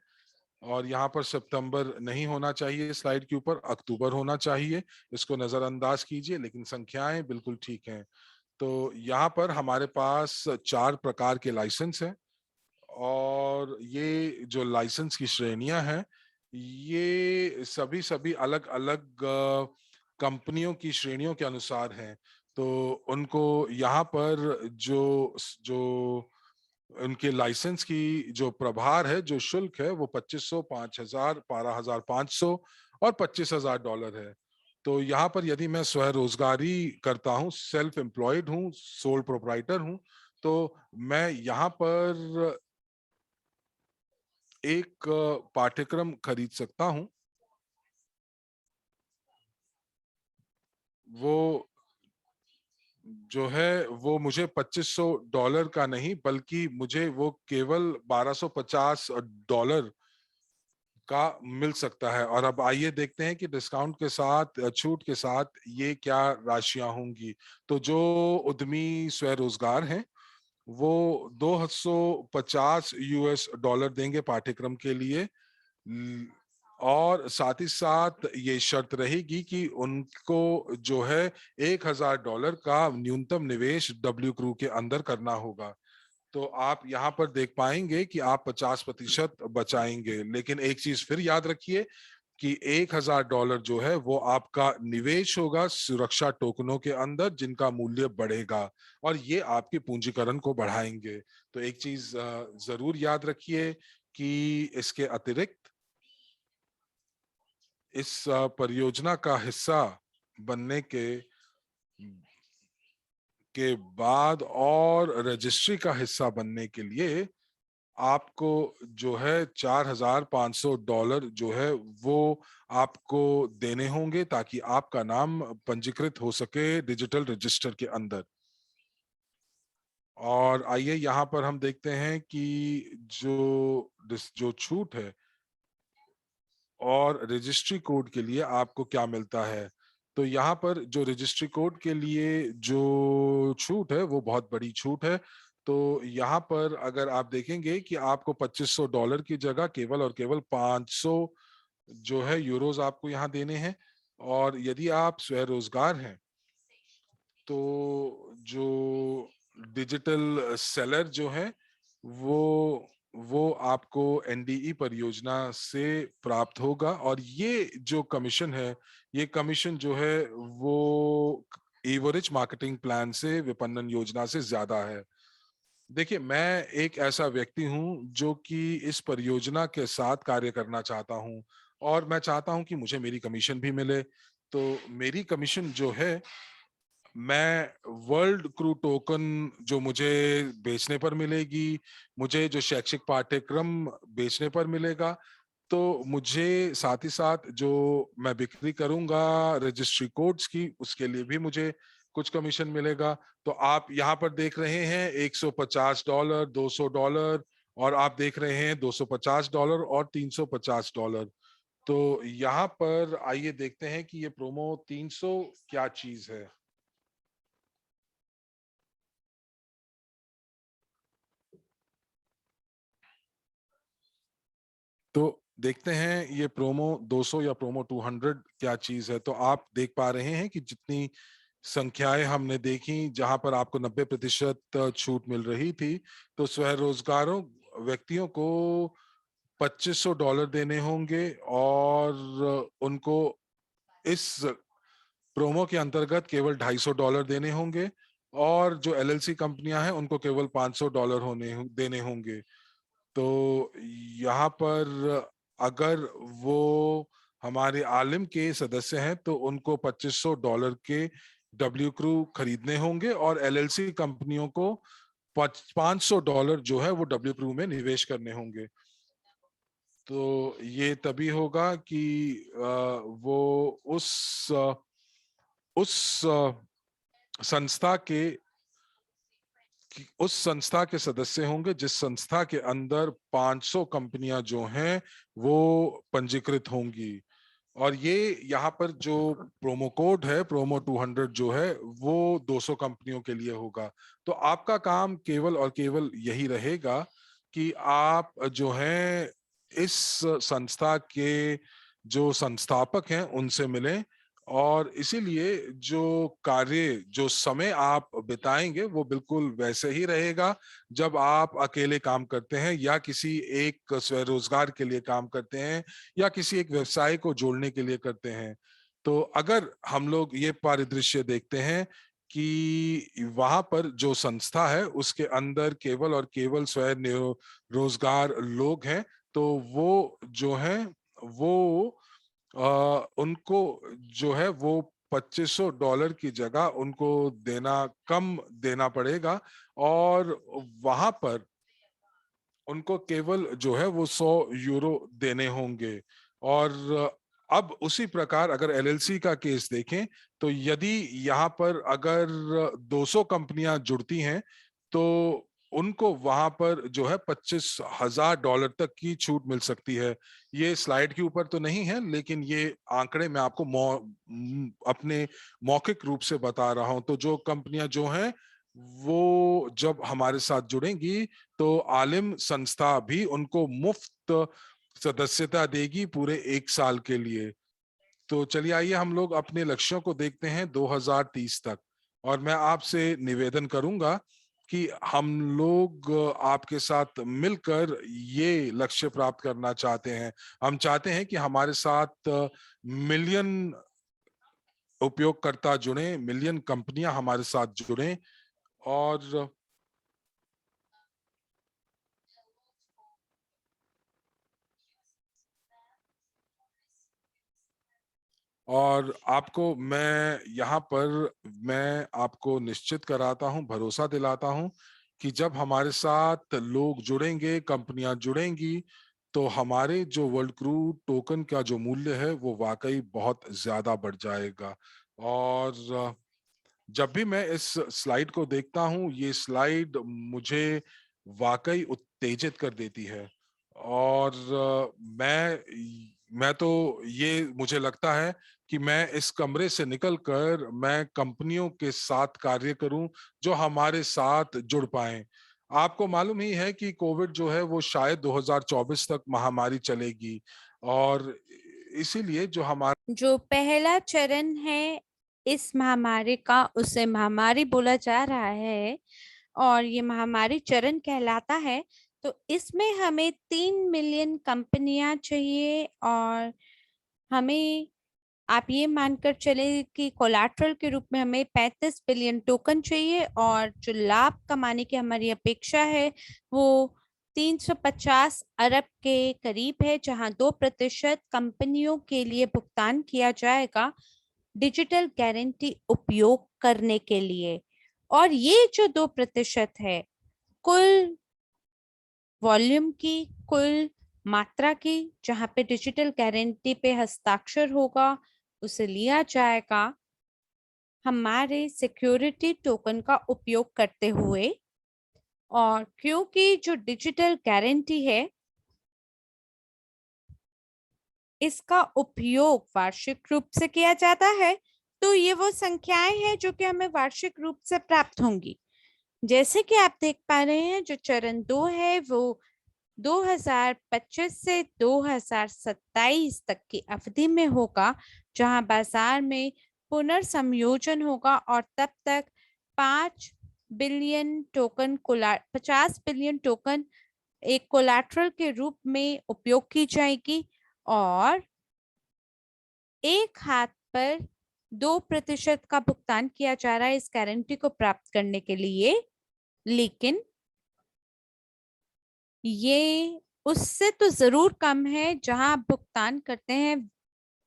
और यहाँ पर सितंबर नहीं होना चाहिए स्लाइड के ऊपर, अक्टूबर होना चाहिए। इसको नजरअंदाज कीजिए, लेकिन संख्याएं बिल्कुल ठीक हैं। तो यहाँ पर हमारे पास 4 प्रकार के लाइसेंस हैं और ये जो लाइसेंस की श्रेणियां हैं ये सभी सभी अलग अलग कंपनियों की श्रेणियों के अनुसार हैं। तो उनको यहाँ पर जो जो उनके लाइसेंस की जो प्रभार है, जो शुल्क है, वो 2500, 5000, 12500 और $25,000 है। तो यहाँ पर यदि मैं स्वरोजगारी करता हूँ, सेल्फ एम्प्लॉयड हूँ, सोल प्रोप्राइटर हूँ, तो मैं यहाँ पर एक पाठ्यक्रम खरीद सकता हूँ। वो जो है वो मुझे $2500 का नहीं, बल्कि मुझे वो केवल $1250 का मिल सकता है। और अब आइए देखते हैं कि डिस्काउंट के साथ, छूट के साथ ये क्या राशियां होंगी। तो जो उद्यमी स्वरोजगार हैं वो $250 देंगे पाठ्यक्रम के लिए। और साथ ही साथ ये शर्त रहेगी कि उनको जो है $1000 का न्यूनतम निवेश डब्ल्यू क्रू के अंदर करना होगा। तो आप यहाँ पर देख पाएंगे कि आप 50% बचाएंगे। लेकिन एक चीज फिर याद रखिए कि $1,000 जो है वो आपका निवेश होगा सुरक्षा टोकनों के अंदर, जिनका मूल्य बढ़ेगा और ये आपके पूंजीकरण को बढ़ाएंगे। तो एक चीज जरूर याद रखिए कि इसके अतिरिक्त इस परियोजना का हिस्सा बनने के बाद और रजिस्ट्री का हिस्सा बनने के लिए आपको जो है $4,500 जो है वो आपको देने होंगे, ताकि आपका नाम पंजीकृत हो सके डिजिटल रजिस्टर के अंदर। और आइए यहाँ पर हम देखते हैं कि जो छूट है और रजिस्ट्री कोड के लिए आपको क्या मिलता है। तो यहाँ पर जो रजिस्ट्री कोड के लिए जो छूट है वो बहुत बड़ी छूट है। तो यहाँ पर अगर आप देखेंगे कि आपको $2,500 की जगह केवल और केवल 500 जो है यूरोज आपको यहाँ देने हैं। और यदि आप स्वरोजगार हैं तो जो डिजिटल सेलर जो है वो आपको एनडीई परियोजना से प्राप्त होगा। और ये जो कमीशन है, ये कमीशन जो है वो एवरेज मार्केटिंग प्लान से, विपणन योजना से ज्यादा है। देखिए, मैं एक ऐसा व्यक्ति हूं जो कि इस परियोजना के साथ कार्य करना चाहता हूं और मैं चाहता हूं कि मुझे मेरी कमीशन भी मिले। तो मेरी कमीशन जो है, मैं वर्ल्ड क्रू टोकन जो मुझे बेचने पर मिलेगी, मुझे जो शैक्षिक पाठ्यक्रम बेचने पर मिलेगा, तो मुझे साथ ही साथ जो मैं बिक्री करूंगा रजिस्ट्री कोड्स की, उसके लिए भी मुझे कुछ कमीशन मिलेगा। तो आप यहाँ पर देख रहे हैं $150, $200, और आप देख रहे हैं $250 और $350। तो यहाँ पर आइए देखते हैं कि ये प्रोमो 300 क्या चीज है। तो देखते हैं ये प्रोमो 200 या प्रोमो 200 क्या चीज है। तो आप देख पा रहे हैं कि जितनी संख्याएं हमने देखी जहां पर आपको 90% छूट मिल रही थी, तो स्वरोजगारों व्यक्तियों को $2,500 देने होंगे और उनको इस प्रोमो के अंतर्गत केवल $250 देने होंगे। और जो एलएलसी कंपनियां हैं उनको केवल $500 देने होंगे। तो यहाँ पर अगर वो हमारे आलिम के सदस्य हैं तो उनको $2,500 के डब्ल्यू क्रू खरीदने होंगे और एलएलसी कंपनियों को $500 जो है वो डब्ल्यू क्रू में निवेश करने होंगे। तो ये तभी होगा कि वो उस संस्था के उस संस्था के सदस्य होंगे जिस संस्था के अंदर 500 कंपनियां जो हैं वो पंजीकृत होंगी। और ये यहाँ पर जो प्रोमो कोड है, प्रोमो 200 जो है, वो 200 कंपनियों के लिए होगा। तो आपका काम केवल और केवल यही रहेगा कि आप जो है इस संस्था के जो संस्थापक हैं उनसे मिलें। और इसीलिए जो समय आप बिताएंगे वो बिल्कुल वैसे ही रहेगा जब आप अकेले काम करते हैं या किसी एक स्वरोजगार के लिए काम करते हैं या किसी एक व्यवसाय को जोड़ने के लिए करते हैं। तो अगर हम लोग ये परिदृश्य देखते हैं कि वहां पर जो संस्था है उसके अंदर केवल और केवल स्वयं रोजगार लोग हैं, तो वो जो है वो उनको जो है वो $2,500 की जगह उनको कम देना पड़ेगा। और वहां पर उनको केवल जो है वो €100 देने होंगे। और अब उसी प्रकार अगर एलएलसी का केस देखें, तो यदि यहाँ पर अगर 200 कंपनियां जुड़ती हैं तो उनको वहां पर जो है $25,000 तक की छूट मिल सकती है। ये स्लाइड के ऊपर तो नहीं है, लेकिन ये आंकड़े मैं आपको अपने मौखिक रूप से बता रहा हूं। तो जो कंपनियां जो हैं वो जब हमारे साथ जुड़ेंगी तो आलिम संस्था भी उनको मुफ्त सदस्यता देगी पूरे 1 साल के लिए। तो चलिए आइए हम लोग अपने लक्ष्यों को देखते हैं 2030 तक। और मैं आपसे निवेदन करूंगा कि हम लोग आपके साथ मिलकर ये लक्ष्य प्राप्त करना चाहते हैं। हम चाहते हैं कि हमारे साथ मिलियन उपयोगकर्ता जुड़े, मिलियन कंपनियां हमारे साथ जुड़ें, और आपको मैं यहाँ पर मैं आपको निश्चित कराता हूँ, भरोसा दिलाता हूँ कि जब हमारे साथ लोग जुड़ेंगे, कंपनियां जुड़ेंगी, तो हमारे जो वर्ल्ड क्रू टोकन का जो मूल्य है वो वाकई बहुत ज्यादा बढ़ जाएगा। और जब भी मैं इस स्लाइड को देखता हूँ, ये स्लाइड मुझे वाकई उत्तेजित कर देती है। और मैं तो ये मुझे लगता है कि मैं इस कमरे से निकलकर मैं कंपनियों के साथ कार्य करूं जो हमारे साथ जुड़ पाएं। आपको मालूम ही है कि कोविड जो है वो शायद 2024 तक महामारी चलेगी, और इसीलिए जो हमारा जो पहला चरण है इस महामारी का, उसे महामारी बोला जा रहा है और ये महामारी चरण कहलाता है। तो इसमें हमें 3 मिलियन कंपनियां चाहिए, और हमें, आप ये मानकर चले कि कोलैटरल के रूप में हमें 35 बिलियन टोकन चाहिए, और जो लाभ कमाने की हमारी अपेक्षा है वो 350 अरब के करीब है, जहां 2% कंपनियों के लिए भुगतान किया जाएगा डिजिटल गारंटी उपयोग करने के लिए। और ये जो 2% है कुल वॉल्यूम की, कुल मात्रा की, जहां पे डिजिटल गारंटी पे हस्ताक्षर होगा, उसे लिया जाएगा हमारे सिक्योरिटी टोकन का उपयोग करते हुए। और क्योंकि जो डिजिटल गारंटी है इसका उपयोग वार्षिक रूप से किया जाता है, तो ये वो संख्याएं हैं जो कि हमें वार्षिक रूप से प्राप्त होंगी। जैसे कि आप देख पा रहे हैं, जो चरण 2 है वो 2025 से 2027 तक की अवधि में होगा, जहां बाजार में पुनर्संयोजन होगा, और तब तक 50 बिलियन टोकन एक कोलैटरल के रूप में उपयोग की जाएगी। और एक हाथ पर 2% का भुगतान किया जा रहा है इस गारंटी को प्राप्त करने के लिए, लेकिन ये उससे तो जरूर कम है जहां आप भुगतान करते हैं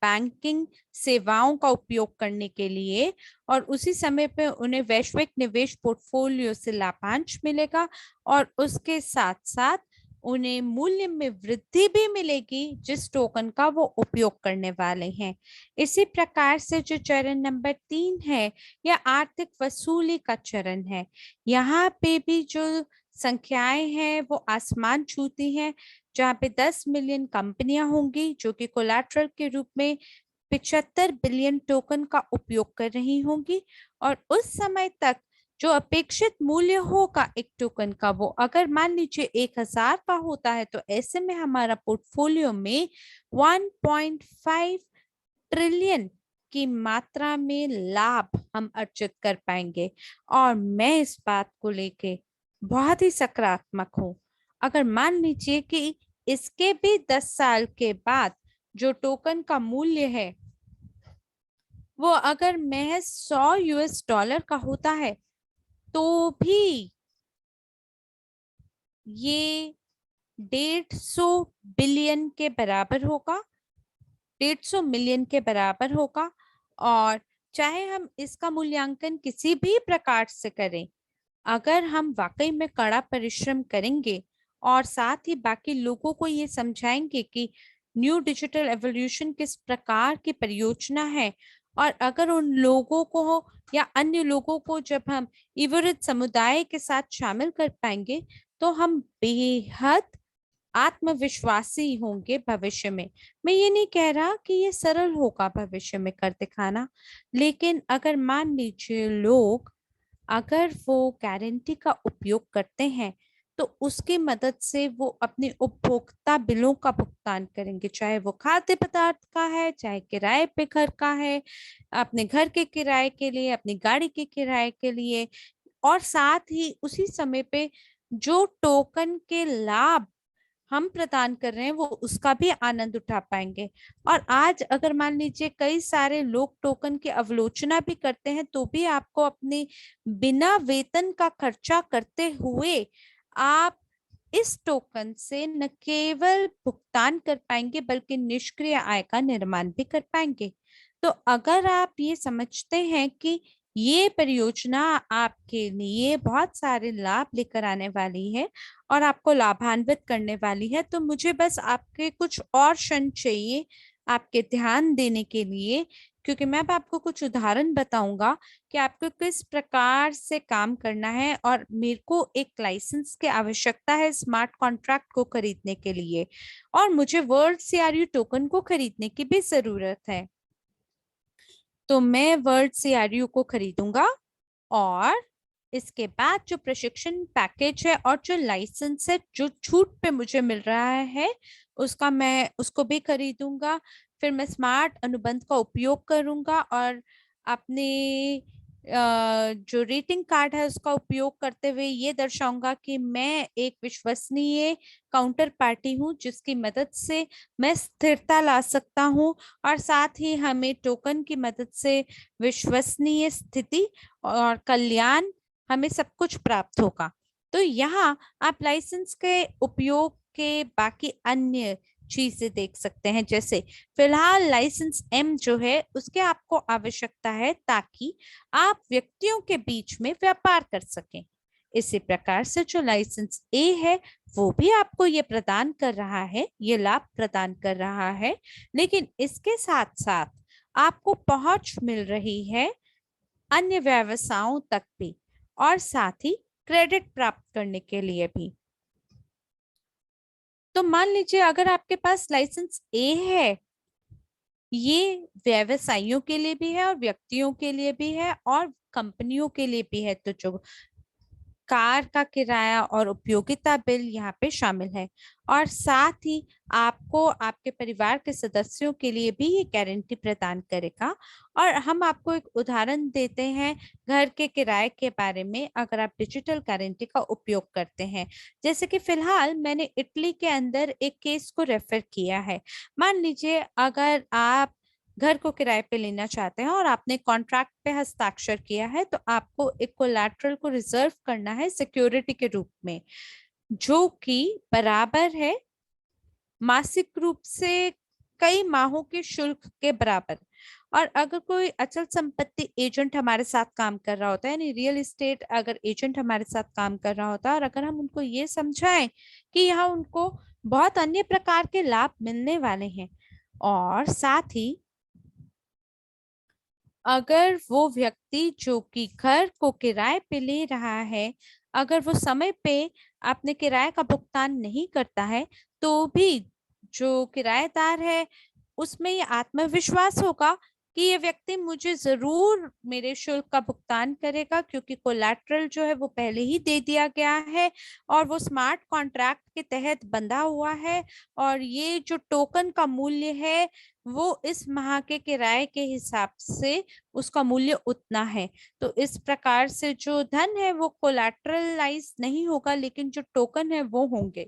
बैंकिंग सेवाओं का उपयोग करने के लिए, और उसी समय पे उन्हें वैश्विक निवेश पोर्टफोलियो से लाभांश मिलेगा, और उसके साथ साथ उन्हें मूल्य में वृद्धि भी मिलेगी जिस टोकन का वो उपयोग करने वाले हैं। इसी प्रकार से जो चरण नंबर 3 है, यह आर्थिक वसूली का चरण है। यहाँ पे भी जो संख्याएं हैं वो आसमान छूती हैं, जहाँ पे 10 मिलियन कंपनियां होंगी जो कि कोलैटरल के रूप में 75 बिलियन टोकन का उपयोग कर रही होंगी। और उस समय तक जो अपेक्षित मूल्य होगा एक टोकन का, वो अगर मान लीजिए 1000 का होता है, तो ऐसे में हमारा पोर्टफोलियो में 1.5 ट्रिलियन की मात्रा में लाभ हम अर्जित कर पाएंगे। और मैं इस बात को लेके बहुत ही सकारात्मक हूँ। अगर मान लीजिए कि इसके भी 10 साल के बाद जो टोकन का मूल्य है वो अगर महज $100 का होता है, तो भी ये 150 बिलियन के बराबर होगा, 150 मिलियन के बराबर होगा। और चाहे हम इसका मूल्यांकन किसी भी प्रकार से करें, अगर हम वाकई में कड़ा परिश्रम करेंगे और साथ ही बाकी लोगों को ये समझाएंगे कि न्यू डिजिटल एवोल्यूशन किस प्रकार की परियोजना है, और अगर उन लोगों को या अन्य लोगों को जब हम इवरित समुदाय के साथ शामिल कर पाएंगे, तो हम बेहद आत्मविश्वासी होंगे भविष्य में। मैं ये नहीं कह रहा कि ये सरल होगा भविष्य में कर दिखाना, लेकिन अगर मान लीजिए लोग, अगर वो गारंटी का उपयोग करते हैं, तो उसकी मदद से वो अपने उपभोक्ता बिलों का भुगतान करेंगे, चाहे वो खाद्य पदार्थ का है, चाहे किराए पे घर का है, अपने घर के किराए के लिए, अपनी गाड़ी के किराए के लिए, और साथ ही उसी समय पे जो टोकन के लाभ हम प्रदान कर रहे हैं वो उसका भी आनंद उठा पाएंगे। और आज अगर मान लीजिए कई सारे लोग टोकन की अवलोचना भी करते हैं तो भी आपको अपने बिना वेतन का खर्चा करते हुए आप इस टोकन से न केवल भुगतान कर पाएंगे बल्कि निष्क्रिय आय का निर्माण भी कर पाएंगे। तो अगर आप ये समझते हैं कि ये परियोजना आपके लिए बहुत सारे लाभ लेकर आने वाली है और आपको लाभान्वित करने वाली है, तो मुझे बस आपके कुछ और क्षण चाहिए आपके ध्यान देने के लिए, क्योंकि मैं अब आपको कुछ उदाहरण बताऊंगा कि आपको किस प्रकार से काम करना है। और मेरे को एक लाइसेंस की आवश्यकता है स्मार्ट कॉन्ट्रैक्ट को खरीदने के लिए, और मुझे वर्ल्ड सीआरयू टोकन को खरीदने की भी जरूरत है। तो मैं वर्ल्ड सीआरयू को खरीदूंगा, और इसके बाद जो प्रशिक्षण पैकेज है और जो लाइसेंस है जो छूट पे मुझे मिल रहा है उसका मैं उसको भी खरीदूंगा। फिर मैं स्मार्ट अनुबंध का उपयोग करूंगा और अपने जो रेटिंग कार्ड है उसका उपयोग करते हुए ये दर्शाऊंगा कि मैं एक विश्वसनीय काउंटर पार्टी हूँ जिसकी मदद से मैं स्थिरता ला सकता हूँ, और साथ ही हमें टोकन की मदद से विश्वसनीय स्थिति और कल्याण, हमें सब कुछ प्राप्त होगा। तो यहाँ आप लाइसेंस के उपयोग के बाकी अन्य चीजें देख सकते हैं। जैसे फिलहाल लाइसेंस एम जो है उसके आपको आवश्यकता है ताकि आप व्यक्तियों के बीच में व्यापार कर सकें। इसी प्रकार से जो लाइसेंस ए है वो भी आपको ये प्रदान कर रहा है, ये लाभ प्रदान कर रहा है, लेकिन इसके साथ साथ आपको पहुंच मिल रही है अन्य व्यवसायों तक भी, और साथ ही क्रेडिट प्राप्त करने के लिए भी। तो मान लीजिए अगर आपके पास लाइसेंस ए है, ये व्यवसायियों के लिए भी है और व्यक्तियों के लिए भी है और कंपनियों के लिए भी है। तो जो कार का किराया और उपयोगिता बिल यहाँ पे शामिल है, और साथ ही आपको आपके परिवार के सदस्यों के लिए भी ये गारंटी प्रदान करेगा। और हम आपको एक उदाहरण देते हैं घर के किराए के बारे में, अगर आप डिजिटल गारंटी का उपयोग करते हैं। जैसे कि फिलहाल मैंने इटली के अंदर एक केस को रेफर किया है। मान लीजिए अगर आप घर को किराए पे लेना चाहते हैं और आपने कॉन्ट्रैक्ट पे हस्ताक्षर किया है, तो आपको एक कोलैटरल को रिजर्व करना है सिक्योरिटी के रूप में, जो कि बराबर है मासिक रूप से कई माहों के शुल्क के बराबर। और अगर कोई अचल संपत्ति एजेंट हमारे साथ काम कर रहा होता है, यानी रियल एस्टेट अगर एजेंट हमारे साथ काम कर रहा होता है, और अगर हम उनको ये समझाएं कि यहाँ उनको बहुत अन्य प्रकार के लाभ मिलने वाले हैं, और साथ ही अगर वो व्यक्ति जो कि घर को किराए पे ले रहा है, अगर वो समय पे अपने किराए का भुगतान नहीं करता है, तो भी जो किराएदार है उसमें ये आत्मविश्वास होगा कि ये व्यक्ति मुझे जरूर मेरे शुल्क का भुगतान करेगा, क्योंकि कोलैटरल जो है वो पहले ही दे दिया गया है और वो स्मार्ट कॉन्ट्रैक्ट के तहत बंधा हुआ है, और ये जो टोकन का मूल्य है वो इस माह के किराए के हिसाब से उसका मूल्य उतना है। तो इस प्रकार से जो धन है वो कोलैटरलाइज नहीं होगा, लेकिन जो टोकन है वो होंगे।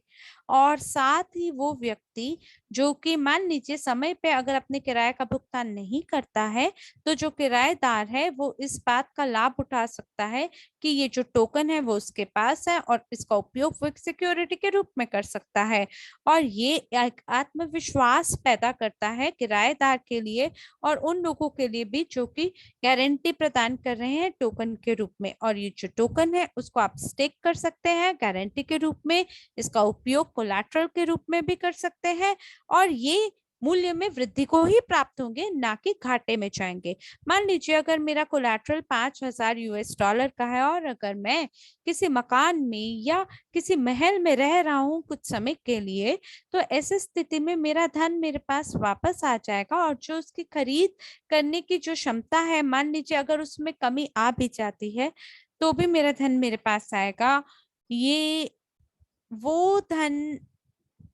और साथ ही वो व्यक्ति जो कि मान लीजिए समय पे अगर अपने किराए का भुगतान नहीं करता है, तो जो किराएदार है वो इस बात का लाभ उठा सकता है कि ये जो टोकन है वो उसके पास है और इसका उपयोग वो एक सिक्योरिटी के रूप में कर सकता है। और ये एक आत्मविश्वास पैदा करता है किराएदार के लिए और उन लोगों के लिए भी जो कि गारंटी प्रदान कर रहे हैं टोकन के रूप में। और ये जो टोकन है उसको आप स्टेक कर सकते हैं गारंटी के रूप में, इसका उपयोग कोलैटरल के रूप में भी कर सकते हैं, और ये मूल्य में वृद्धि को ही प्राप्त होंगे, ना कि घाटे में जाएंगे। मान लीजिए अगर मेरा कोलैटरल $5,000 का है, और अगर मैं किसी मकान में या किसी महल में रह रहा हूँ कुछ समय के लिए, तो ऐसी स्थिति में मेरा धन मेरे पास वापस आ जाएगा, और जो उसकी खरीद करने की जो क्षमता है, मान लीजिए अगर उसमें कमी आ भी जाती है तो भी मेरा धन मेरे पास आएगा। ये वो धन,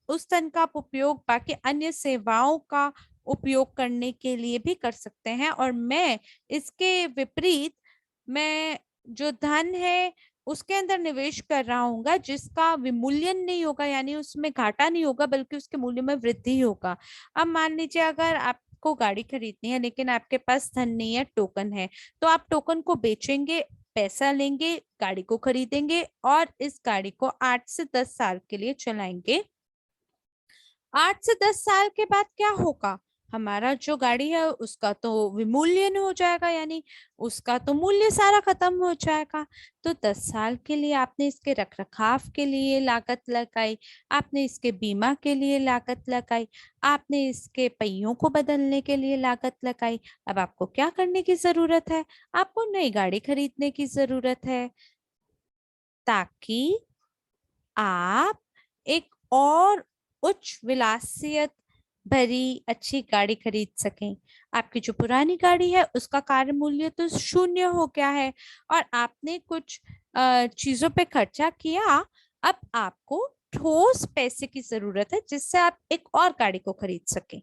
उस धन का आप उपयोग बाकी अन्य सेवाओं का उपयोग करने के लिए भी कर सकते हैं। और मैं इसके विपरीत, मैं जो धन है उसके अंदर निवेश कर रहा हूँ जिसका विमूल्यन नहीं होगा, यानी उसमें घाटा नहीं होगा बल्कि उसके मूल्य में वृद्धि होगा। अब मान लीजिए अगर आपको गाड़ी खरीदनी है लेकिन आपके पास धन नहीं है, टोकन है, तो आप टोकन को बेचेंगे, पैसा लेंगे, गाड़ी को खरीदेंगे और इस गाड़ी को 8 से 10 साल के लिए चलाएंगे। 8 से 10 साल के बाद क्या होगा? हमारा जो गाड़ी है उसका तो विमूल्यन हो जाएगा, यानी उसका तो मूल्य सारा खत्म हो जाएगा। तो 10 साल के लिए आपने इसके रखरखाव के लिए लागत लगाई, आपने इसके बीमा के लिए लागत लगाई, आपने इसके पहियों को बदलने के लिए लागत लगाई। अब आपको क्या करने की जरूरत है? आपको नई गाड़ी खरीदने की जरूरत है, ताकि आप एक और उच्च विलासियत भरी अच्छी गाड़ी खरीद सकें। आपकी जो पुरानी गाड़ी है उसका कार्य मूल्य तो शून्य हो गया है और आपने कुछ चीजों पे खर्चा किया। अब आपको ठोस पैसे की जरूरत है जिससे आप एक और गाड़ी को खरीद सकें।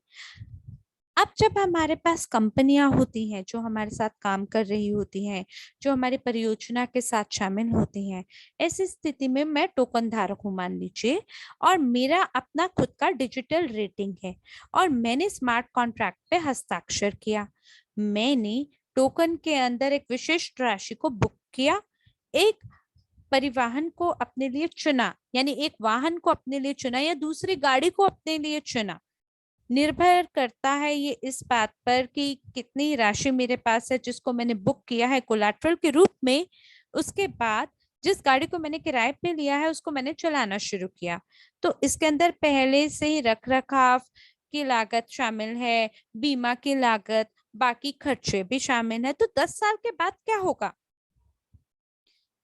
अब जब हमारे पास कंपनियां होती हैं जो हमारे साथ काम कर रही होती हैं, जो हमारी परियोजना के साथ शामिल होती हैं, ऐसी स्थिति में मैं टोकन धारक हूं मान लीजिए, और मेरा अपना खुद का डिजिटल रेटिंग है और मैंने स्मार्ट कॉन्ट्रैक्ट पे हस्ताक्षर किया। मैंने टोकन के अंदर एक विशिष्ट राशि को बुक किया, एक परिवहन को अपने लिए चुना, यानी एक वाहन को अपने लिए चुना या दूसरी गाड़ी को अपने लिए चुना। निर्भर करता है ये इस बात पर कि कितनी राशि मेरे पास है जिसको मैंने बुक किया है कोलैटरल के रूप में। उसके बाद जिस गाड़ी को मैंने किराए पे लिया है उसको मैंने चलाना शुरू किया। तो इसके अंदर पहले से ही रख रखाव की लागत शामिल है, बीमा की लागत, बाकी खर्चे भी शामिल है। तो 10 साल के बाद क्या होगा?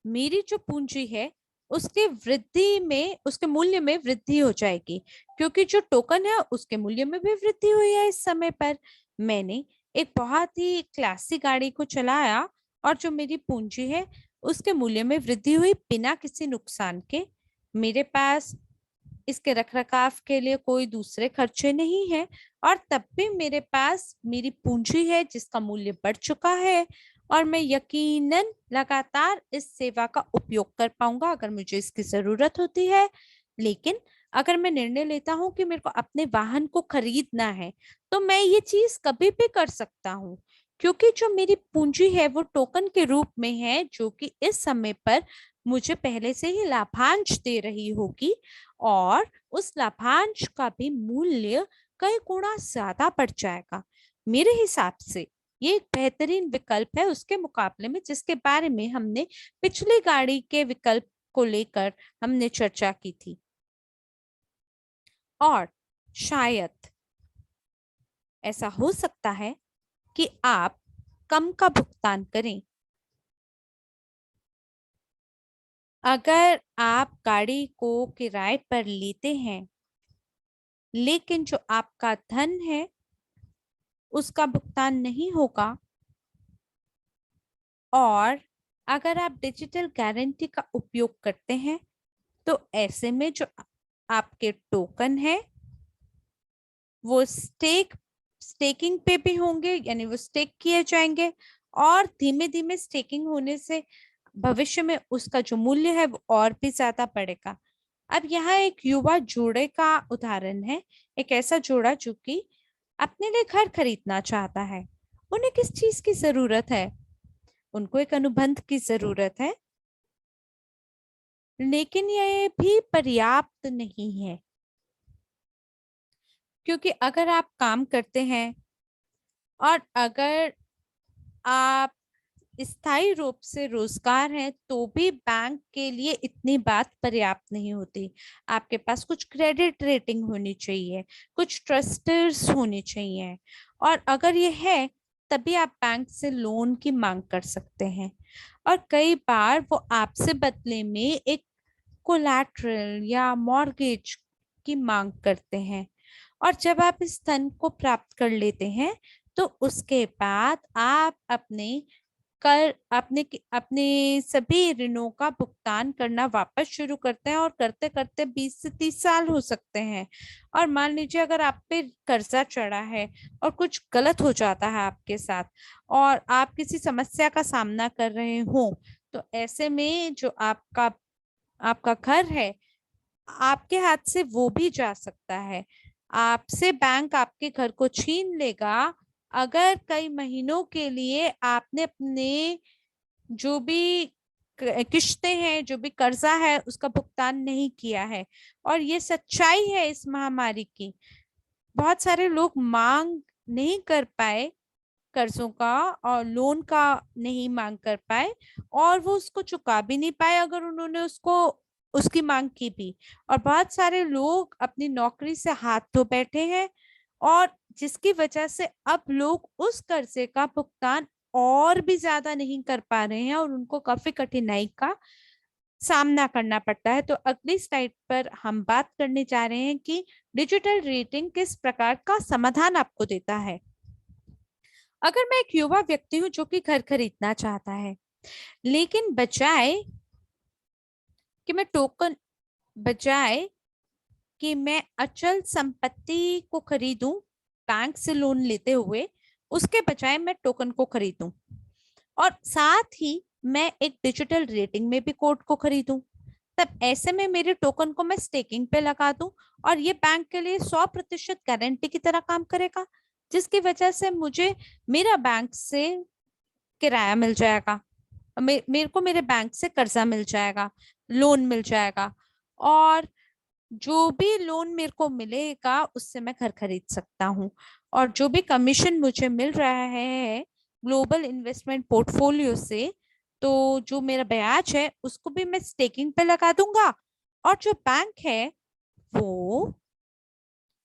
मेरी जो पूंजी है उसके वृद्धि में, उसके मूल्य में वृद्धि हो जाएगी, क्योंकि जो टोकन है उसके मूल्य में भी वृद्धि हुई है। इस समय पर मैंने एक बहुत ही क्लासी गाड़ी को चलाया और जो मेरी पूंजी है उसके मूल्य में वृद्धि हुई बिना किसी नुकसान के। मेरे पास इसके रखरखाव के लिए कोई दूसरे खर्चे नहीं है और तब भी मेरे पास मेरी पूंजी है जिसका मूल्य बढ़ चुका है और मैं यकीनन लगातार इस सेवा का उपयोग कर पाऊंगा अगर मुझे इसकी जरूरत होती है। लेकिन अगर मैं निर्णय लेता हूं कि मेरे को अपने वाहन को खरीदना है तो मैं ये चीज कभी भी कर सकता हूँ, क्योंकि जो मेरी पूंजी है वो टोकन के रूप में है जो कि इस समय पर मुझे पहले से ही लाभांश दे रही होगी और उस लाभांश का भी मूल्य कई गुना ज्यादा बढ़ जाएगा। मेरे हिसाब से ये एक बेहतरीन विकल्प है उसके मुकाबले में जिसके बारे में हमने पिछली गाड़ी के विकल्प को लेकर हमने चर्चा की थी। और शायद ऐसा हो सकता है कि आप कम का भुगतान करें। अगर आप गाड़ी को किराए पर लेते हैं लेकिन जो आपका धन है उसका भुगतान नहीं होगा, और अगर आप डिजिटल गारंटी का उपयोग करते हैं तो ऐसे में जो आपके टोकन है वो स्टेकिंग पे भी होंगे, यानी वो स्टेक किए जाएंगे और धीमे धीमे स्टेकिंग होने से भविष्य में उसका जो मूल्य है वो और भी ज्यादा बढ़ेगा। अब यहाँ एक युवा जोड़े का उदाहरण है, एक ऐसा जोड़ा जो कि अपने लिए घर खरीदना चाहता है। उन्हें किस चीज की जरूरत है? उनको एक अनुबंध की जरूरत है, लेकिन ये भी पर्याप्त नहीं है, क्योंकि अगर आप काम करते हैं और अगर आप स्थायी रूप से रोजगार है तो भी बैंक के लिए इतनी बात पर्याप्त नहीं होती। आपके पास कुछ क्रेडिट रेटिंग होनी चाहिए, कुछ ट्रस्टर्स होने चाहिए, और अगर ये है तभी आप बैंक से लोन की मांग कर सकते हैं। और कई बार वो आपसे बदले में एक कोलैटरल या मॉर्गेज की मांग करते हैं। और जब आप इस धन को प्राप्त कर लेते हैं तो उसके बाद आप अपने सभी ऋणों का भुगतान करना वापस शुरू करते हैं, और करते करते 20 से 30 साल हो सकते हैं। और मान लीजिए अगर आप पे कर्जा चढ़ा है और कुछ गलत हो जाता है आपके साथ और आप किसी समस्या का सामना कर रहे हो, तो ऐसे में जो आपका आपका घर है, आपके हाथ से वो भी जा सकता है। आपसे बैंक आपके घर को छीन लेगा अगर कई महीनों के लिए आपने अपने जो भी किस्तें हैं, जो भी कर्जा है, उसका भुगतान नहीं किया है। और ये सच्चाई है इस महामारी की। बहुत सारे लोग मांग नहीं कर पाए कर्जों का, और लोन का नहीं मांग कर पाए, और वो उसको चुका भी नहीं पाए अगर उन्होंने उसको उसकी मांग की भी। और बहुत सारे लोग अपनी नौकरी से हाथ धो बैठे हैं, और जिसकी वजह से अब लोग उस कर्जे का भुगतान और भी ज्यादा नहीं कर पा रहे हैं, और उनको काफी कठिनाई का सामना करना पड़ता है। तो अगली स्लाइड पर हम बात करने जा रहे हैं कि डिजिटल रेटिंग किस प्रकार का समाधान आपको देता है। अगर मैं एक युवा व्यक्ति हूं जो कि घर खरीदना चाहता है, लेकिन कि मैं टोकन बजाय कि मैं अचल संपत्ति को खरीदूं बैंक से लोन लेते हुए, उसके बजाय मैं टोकन को खरीदूं, और साथ ही मैं एक डिजिटल रेटिंग में भी कोड को खरीदूं, तब ऐसे में मेरे टोकन को मैं स्टेकिंग पे लगा दूं, और ये बैंक के लिए 100% गारंटी की तरह काम करेगा, जिसकी वजह से मुझे मेरा बैंक से किराया मिल जाएगा, मेरे को मेरे बैंक से कर्जा मिल जाएगा, लोन मिल जाएगा, और जो भी लोन मेरे को मिलेगा उससे मैं घर खरीद सकता हूँ। और जो भी कमीशन मुझे मिल रहा है ग्लोबल इन्वेस्टमेंट पोर्टफोलियो से, तो जो मेरा ब्याज है उसको भी मैं स्टेकिंग पे लगा दूंगा, और जो बैंक है वो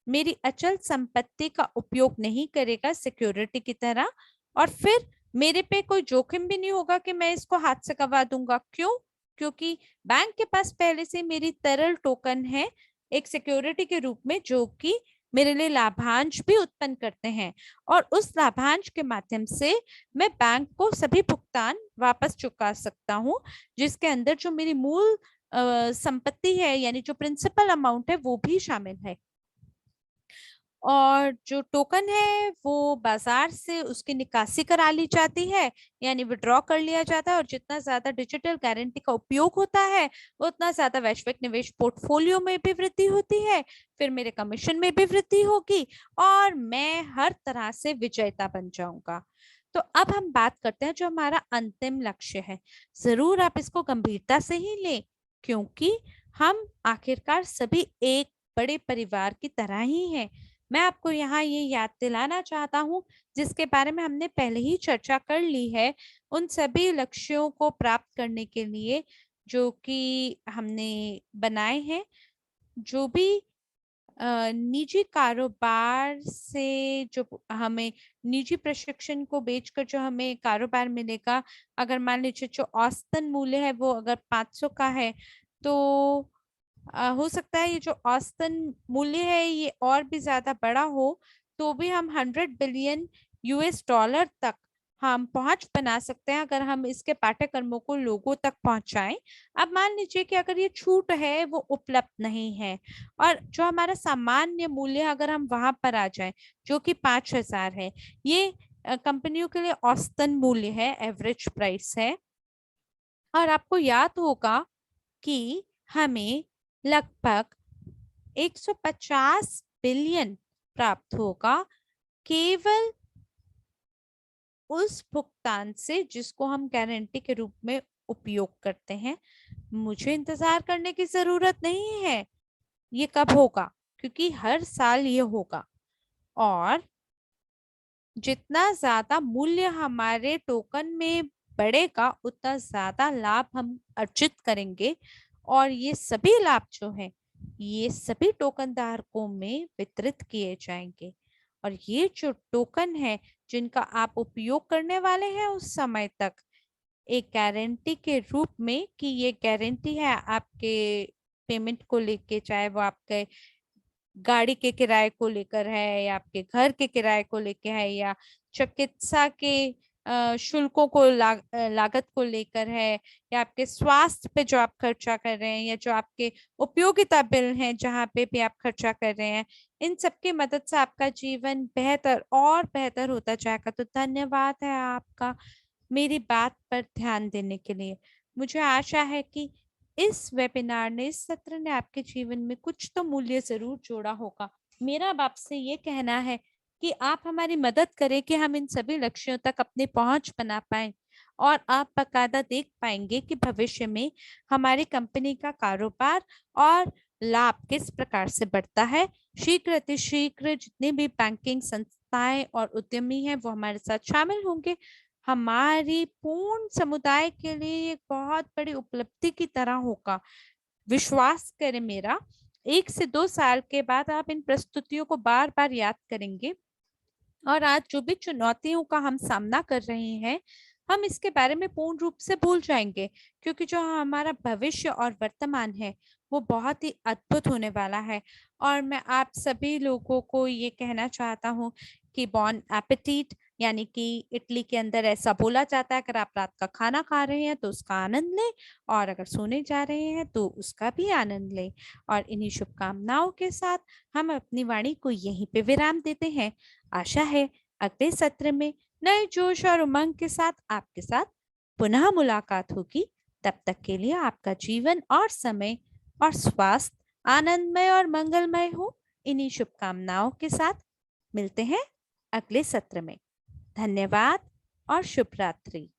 मेरी अचल संपत्ति का उपयोग नहीं करेगा सिक्योरिटी की तरह, और फिर मेरे पे कोई जोखिम भी नहीं होगा कि मैं इसको हाथ से गवा दूंगा। क्यों? क्योंकि बैंक के पास पहले से मेरी तरल टोकन है एक सिक्योरिटी के रूप में, जो कि मेरे लिए लाभांश भी उत्पन्न करते हैं, और उस लाभांश के माध्यम से मैं बैंक को सभी भुगतान वापस चुका सकता हूँ, जिसके अंदर जो मेरी मूल संपत्ति है, यानी जो प्रिंसिपल अमाउंट है, वो भी शामिल है। और जो टोकन है वो बाजार से उसकी निकासी करा ली जाती है, यानी विड्रॉ कर लिया जाता है, और जितना ज्यादा डिजिटल गारंटी का उपयोग होता है उतना ज्यादा वैश्विक निवेश पोर्टफोलियो में भी वृद्धि होती है, फिर मेरे कमीशन में भी वृद्धि होगी, और मैं हर तरह से विजेता बन जाऊंगा। तो अब हम बात करते हैं जो हमारा अंतिम लक्ष्य है। जरूर आप इसको गंभीरता से ही लें, क्योंकि हम आखिरकार सभी एक बड़े परिवार की तरह ही हैं। मैं आपको यहाँ ये याद दिलाना चाहता हूँ, जिसके बारे में हमने पहले ही चर्चा कर ली है, उन सभी लक्ष्यों को प्राप्त करने के लिए जो कि हमने बनाए हैं। जो भी निजी कारोबार से जो हमें निजी प्रशिक्षण को बेचकर जो हमें कारोबार मिलेगा, अगर मान लीजिए जो औसतन मूल्य है वो अगर 500 का है, तो हो सकता है ये जो औसतन मूल्य है ये और भी ज्यादा बड़ा हो, तो भी हम 100 बिलियन यूएस डॉलर तक हम पहुंच बना सकते हैं अगर हम इसके पाठ्यक्रमों को लोगों तक पहुंचाएं। अब मान लीजिए कि अगर ये छूट है वो उपलब्ध नहीं है, और जो हमारा सामान्य मूल्य है अगर हम वहां पर आ जाएं जो कि 5,000 है, ये कंपनियों के लिए औसतन मूल्य है, एवरेज प्राइस है। और आपको याद होगा कि हमें लगभग 150 बिलियन प्राप्त होगा केवल उस भुगतान से जिसको हम गारंटी के रूप में उपयोग करते हैं। मुझे इंतजार करने की जरूरत नहीं है ये कब होगा, क्योंकि हर साल ये होगा, और जितना ज्यादा मूल्य हमारे टोकन में बढ़ेगा उतना ज्यादा लाभ हम अर्जित करेंगे, और ये सभी लाभ जो है ये सभी टोकन धारकों में वितरित किए जाएंगे। और ये जो टोकन है जिनका आप उपयोग करने वाले हैं उस समय तक, एक गारंटी के रूप में कि ये गारंटी है आपके पेमेंट को लेके, चाहे वो आपके गाड़ी के किराए को लेकर है, या आपके घर के किराए को लेकर है, या चिकित्सा के शुल्कों को लागत को लेकर है, या आपके स्वास्थ्य पे जो आप खर्चा कर रहे हैं, या जो आपके उपयोगिता बिल हैं जहाँ पे भी आप खर्चा कर रहे हैं, इन सब की मदद से आपका जीवन बेहतर और बेहतर होता जाएगा। तो धन्यवाद है आपका मेरी बात पर ध्यान देने के लिए। मुझे आशा है कि इस वेबिनार ने, इस सत्र ने आपके जीवन में कुछ तो मूल्य ज़रूर जोड़ा होगा। मेरा अब आपसे ये कहना है कि आप हमारी मदद करें कि हम इन सभी लक्ष्यों तक अपनी पहुँच बना पाएँ और आप बाकायदा देख पाएँगे कि भविष्य में हमारी कंपनी का कारोबार और लाभ किस प्रकार से बढ़ता है। शीघ्र अतिशीघ्र जितने भी बैंकिंग संस्थाएँ और उद्यमी हैं, वो हमारे साथ शामिल होंगे। हमारी पूर्ण समुदाय के लिए ये एक बहुत बड़ी उपलब्धि की तरह होगा। विश्वास करें मेरा, 1 से 2 साल के बाद आप इन प्रस्तुतियों को बार-बार याद करेंगे और आज जो भी चुनौतियों का हम सामना कर रहे हैं, हम इसके बारे में पूर्ण रूप से भूल जाएँगे, क्योंकि जो हमारा भविष्य और वर्तमान है, वो बहुत ही अद्भुत होने वाला है। और मैं आप सभी लोगों को ये कहना चाहता हूँ कि बॉन एपेटिट, यानी कि इटली के अंदर ऐसा बोला जाता है, अगर आप रात का खाना खा रहे हैं तो उसका आनंद लें और अगर सोने जा रहे हैं तो उसका भी आनंद लें। और इन्हीं शुभकामनाओं के साथ हम अपनी वाणी को यहीं पे विराम देते हैं। आशा है अगले सत्र में नए जोश और उमंग के साथ आपके साथ पुनः मुलाकात होगी। तब तक के लिए आपका जीवन और समय और स्वास्थ्य आनंदमय और मंगलमय हो। इन्हीं शुभकामनाओं के साथ मिलते हैं अगले सत्र में। धन्यवाद और शुभ रात्रि।